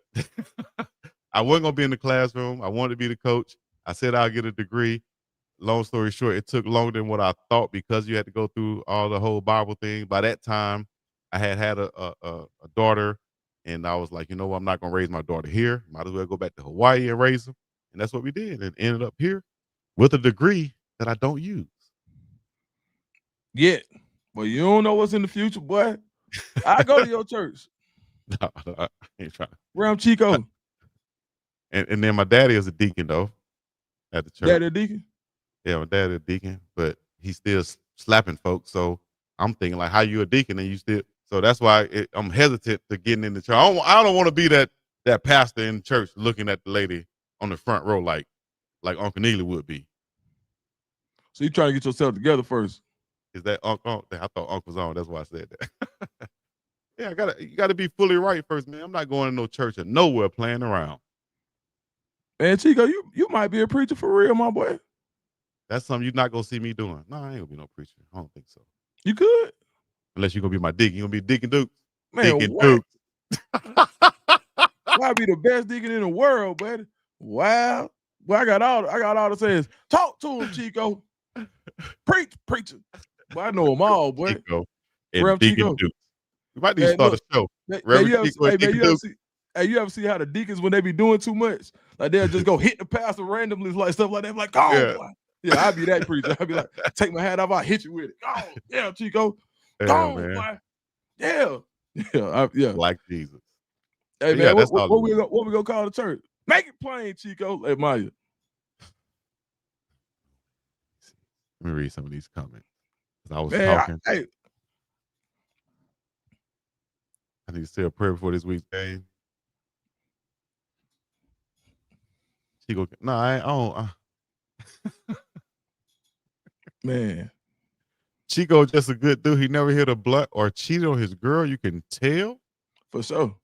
I wasn't gonna be in the classroom. I wanted to be the coach. I said I'll get a degree. Long story short, it took longer than what I thought because you had to go through all the whole Bible thing. By that time, I had a daughter, and I was like, you know what, I'm not gonna raise my daughter here. Might as well go back to Hawaii and raise them. And that's what we did, and ended up here with a degree that I don't use. Yeah. Well, you don't know what's in the future, boy. I go to your church. No, I ain't trying. Ram Chico. And then my daddy is a deacon though at the church. Daddy deacon. Yeah, my dad is a deacon, but he's still slapping folks. So I'm thinking like, how you a deacon and you still? So that's why I'm hesitant to getting in the church. I don't want to be that pastor in church looking at the lady on the front row like Uncle Neely would be. So you trying to get yourself together first? Is that Uncle? I thought Uncle was on. That's why I said that. Yeah, you gotta be fully right first, man. I'm not going to no church or nowhere playing around. Man, Chico, you might be a preacher for real, my boy. That's something you're not gonna see me doing. No, I ain't gonna be no preacher. I don't think so. You could. Unless you're gonna be my deacon. You're gonna be Deacon Duke. Man, Deacon what? Duke. Why be the best deacon in the world, buddy? Wow. Well, I got all to say is talk to him, Chico. Preacher. Well, I know them all, boy. Chico and Rev Deacon Chico. Duke. We might need to start a show. You ever see how the deacons, when they be doing too much, like they'll just go hit the pastor randomly, like stuff like that. I'm like, go on, boy. Yeah, I'd be that preacher. I'd be like, take my hat off, I'll hit you with it. Oh, yeah, Chico. Go on, boy. Yeah. Yeah. Like Jesus. Hey, Yeah, man, that's what we gonna call the church? Make it plain, Chico. Hey, Maya. Let me read some of these comments. I was Man, talking. I need to say a prayer before this week's game. Chico, no, I don't. Man, Chico just a good dude. He never hit a blunt or cheated on his girl. You can tell. for sure.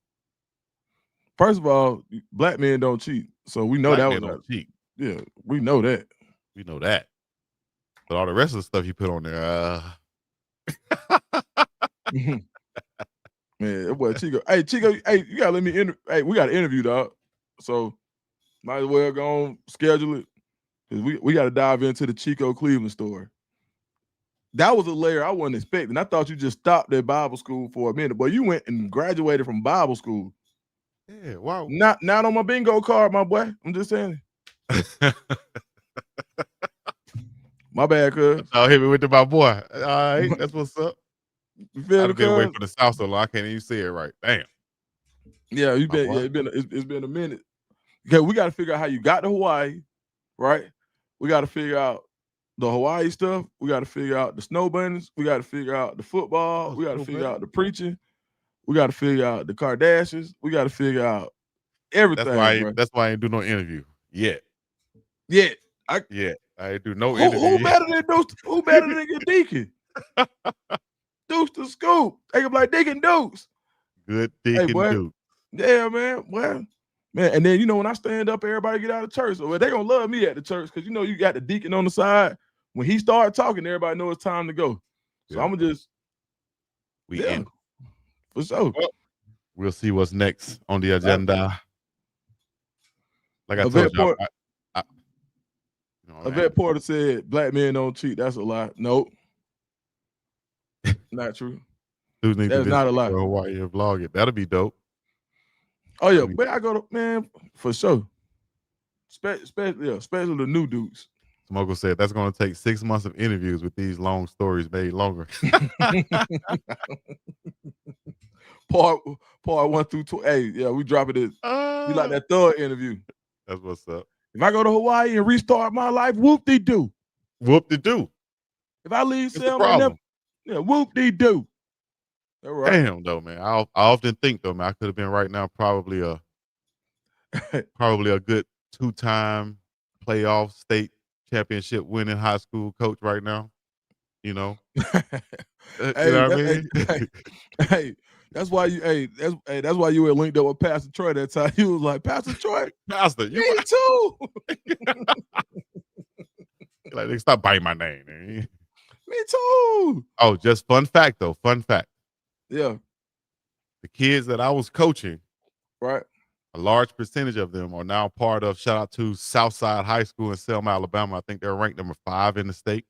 First of all, black men don't cheat, so we know Black that men was don't cheat. yeah, we know that. We know that. But all the rest of the stuff you put on there, Man, that boy Chico. Hey, Chico, hey, you gotta let me hey, we got an interview, dog. So might as well go on schedule it. Because we got to dive into the Chico Cleveland story. That was a layer I wasn't expecting. I thought you just stopped at Bible school for a minute, but you went and graduated from Bible school. yeah, wow. Not on my bingo card, my boy. I'm just saying. My bad, cuz. I'll hit me with my boy. All right, that's what's up. You feel me, I've been away cuz? from the South so long I can't even say it right. Damn. Yeah, you My been. boy. Yeah, it's been a minute. Okay, we got to figure out how you got to Hawaii, right? We got to figure out the Hawaii stuff. We got to figure out the snow bunnies. We got to figure out the football. Oh, We got to snow figure bunny? out the preaching. We got to figure out the Kardashians. We got to figure out everything, bro. That's why I ain't do no interview yet. Yeah, I ain't do no who interview yet. better than Deuce? Who better than your Deacon? Deuce the scoop. They can be like Deacon Deuce. Good Hey, Deacon boy. Duke. Yeah, man. Well, man, and then when I stand up, everybody get out of church. So they gonna love me at the church because you got the deacon on the side. When he started talking, everybody know it's time to go. So Yeah. I'm gonna just We in. for sure. Well, we'll see what's next on the agenda. Like I Yvette told you, Yvette Porter said black men don't cheat. That's a lie. Nope. Not true. Dudes need That's to not a lie. Hawaii and vlog it. That'll be dope. Oh yeah, but I go to man for sure. Especially the new dudes. Smoker said that's going to take 6 months of interviews with these long stories made longer. Part 1 through 2. Hey, yeah, we drop it. We like that third interview. That's what's up. If I go to Hawaii and restart my life, whoop-de-doo. Whoop-de-doo. If I leave It's the Selma, problem. whoop-de-doo. All right. Damn, though, man. I often think, though, man, I could have been right now probably a good 2-time playoff state championship winning high school coach right now. You know? Hey, you know what I mean? Hey, that's why you that's why you were linked up with Pastor Troy that time. You was like, Pastor Troy, Pastor, me too. Like, they stop biting my name. Man. Me too. Oh, just fun fact, though. Fun fact. Yeah. The kids that I was coaching, right, a large percentage of them are now part of, shout out to Southside High School in Selma, Alabama. I think they're ranked number 5 in the state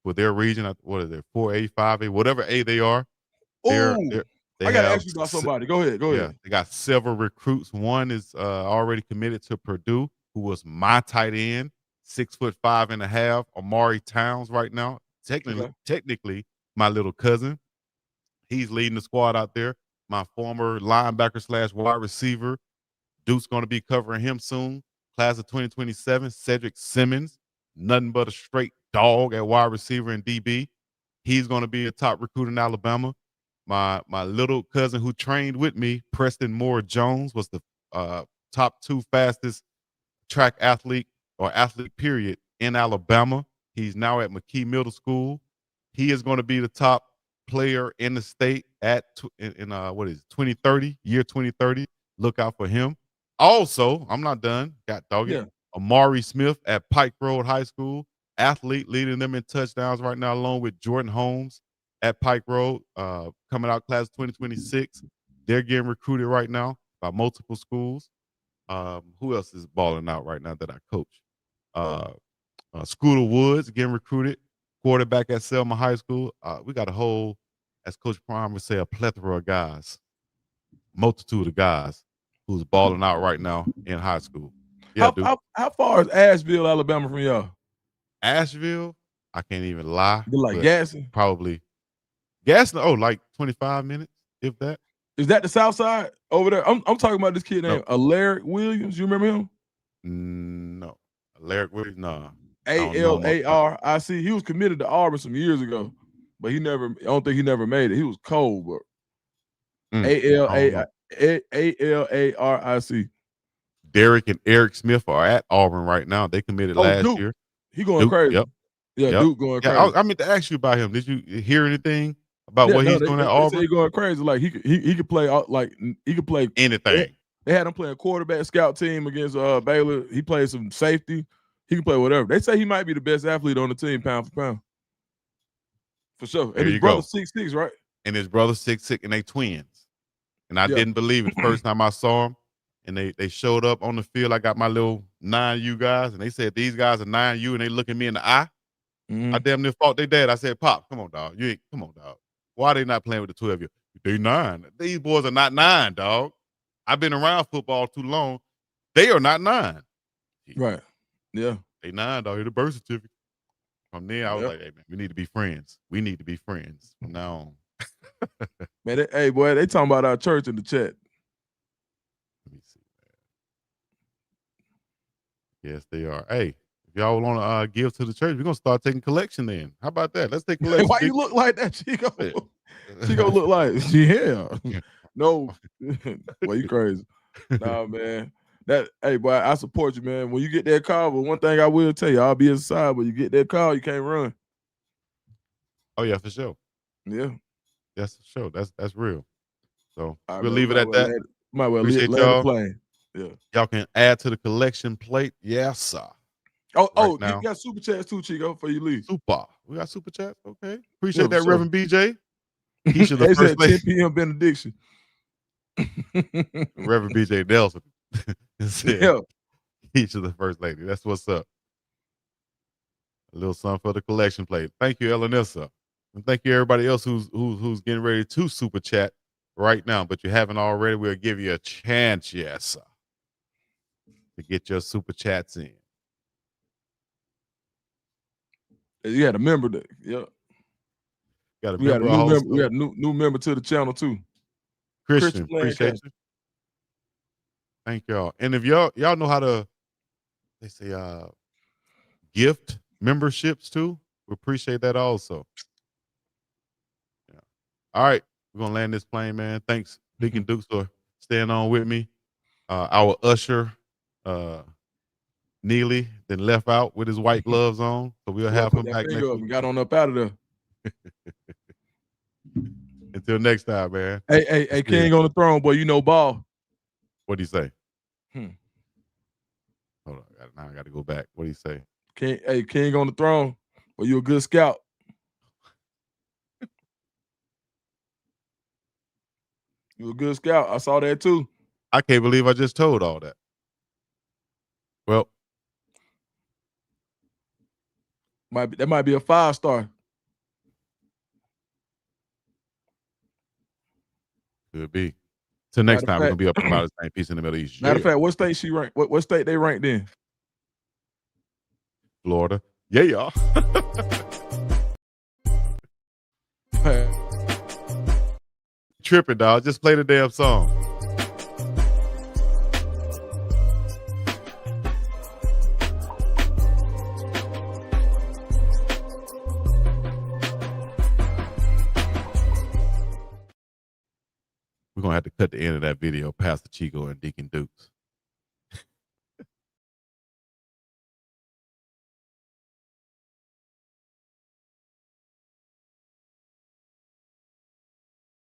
for their region. What is it, 4A, 5A, whatever A they are. I got to ask you about somebody. Go ahead. They got several recruits. One is already committed to Purdue, who was my tight end, 6'5.5", Amari Towns right now. Technically, my little cousin. He's leading the squad out there. My former linebacker / wide receiver, Duke's going to be covering him soon. Class of 2027, Cedric Simmons, nothing but a straight dog at wide receiver and DB. He's going to be a top recruit in Alabama. My little cousin who trained with me, Preston Moore Jones, was the top 2 fastest track athlete period in Alabama. He's now at McKee Middle School. He is going to be the top player in the state at 2030, year 2030. Look out for him. Also, I'm not done. Amari Smith at Pike Road High School, athlete leading them in touchdowns right now, along with Jordan Holmes at Pike Road, coming out class 2026. They're getting recruited right now by multiple schools. Who else is balling out right now that I coach? Scooter Woods getting recruited, quarterback at Selma High School. We got a whole, as Coach Prime would say, a plethora of guys, multitude of guys who's balling out right now in high school. Yeah, how far is Asheville, Alabama from y'all? Asheville, I can't even lie. You're like Gadsden? Probably Gadsden. Oh, like 25 minutes, if that. Is that the South Side over there? I'm talking about this kid named Alaric Williams. You remember him? No, Alaric Williams. Nah. Alaric. He was committed to Auburn some years ago, but I don't think he never made it. He was cold, but Alaric. Derek and Eric Smith are at Auburn right now. They committed last year. He going crazy. Yep. Yeah, Yep. Duke going Yeah, crazy. I meant to ask you about him. Did you hear anything about what he's doing at They say Auburn? he going crazy. Like he could play he could play Anything. They had him playing quarterback scout team against Baylor. He played some safety. He can play whatever. They say he might be the best athlete on the team, pound for pound. For sure. There And his you brother go. 6'6", right? And his brother 6'6", and they twins. And I didn't believe it the first time I saw him. And they showed up on the field. I got my little 9U guys, and they said these guys are 9U, and they look at me in the eye. I damn near fought their dad. I said, Pop, come on, dog. Come on, dog. Why are they not playing with the 12 you? They 9. These boys are not 9, dog. I've been around football too long. They are not 9. Right. Yeah. They 9, dog. Here's the birth certificate. From there, I was like, hey, man, we need to be friends. We need to be friends from now on. Man, hey, boy, they talking about our church in the chat. Let me see, man. Yes, they are. Hey, if y'all want to give to the church, we're going to start taking collection then. How about that? Let's take collection. Why you look like that, Chico? Chico look like, yeah. No. Boy, you crazy. Nah, man. Hey, boy, I support you, man. When you get that call, but one thing I will tell you, I'll be inside. When you get that call, you can't run. Oh, yeah, for sure. Yeah. That's for sure. That's real. So Right, we'll man, leave it at that. Might well Appreciate land the y'all. plane. Yeah. Y'all can add to the collection plate. Yes, sir. Oh, now. you got super chats too, Chico, before you leave. Super. We got super chats. Okay. Appreciate that, sure. Reverend BJ. Keisha, the They first said lady. 10 p.m. benediction. Reverend BJ Nelson said, Yeah. Keisha, the first lady. That's what's up. A little something for the collection plate. Thank you, Elanissa. And thank you, everybody else who's getting ready to super chat right now. But you haven't already, we'll give you a chance, yes, sir, to get your super chats in. You had a member that, yeah. Got a We got a member new also. member. We got a new member to the channel too. Christian, appreciate you. Thank y'all. And if y'all know how to, they say, gift memberships too, we appreciate that also. Yeah. All right, we're gonna land this plane, man. Thanks, Deacon Dukes, for staying on with me. Our usher, Neely, then left out with his white gloves on, so we'll have him back next week. And got on up out of there. Until next time, man. Hey, King on the throne, boy. You know ball. What do you say? Hmm. Hold on, now I got to go back. What do you say? King on the throne. Well, you a good scout. You a good scout. I saw that too. I can't believe I just told all that. Well, that might be a 5-star. Could be. Till next time, we're gonna be up about the same piece in the Middle East. Matter of fact, what state she ranked? What state they ranked in? Florida. Yeah, y'all. Tripping, dog. Just play the damn song. We're gonna have to cut the end of that video, Pastor Chico and Deacon Dukes.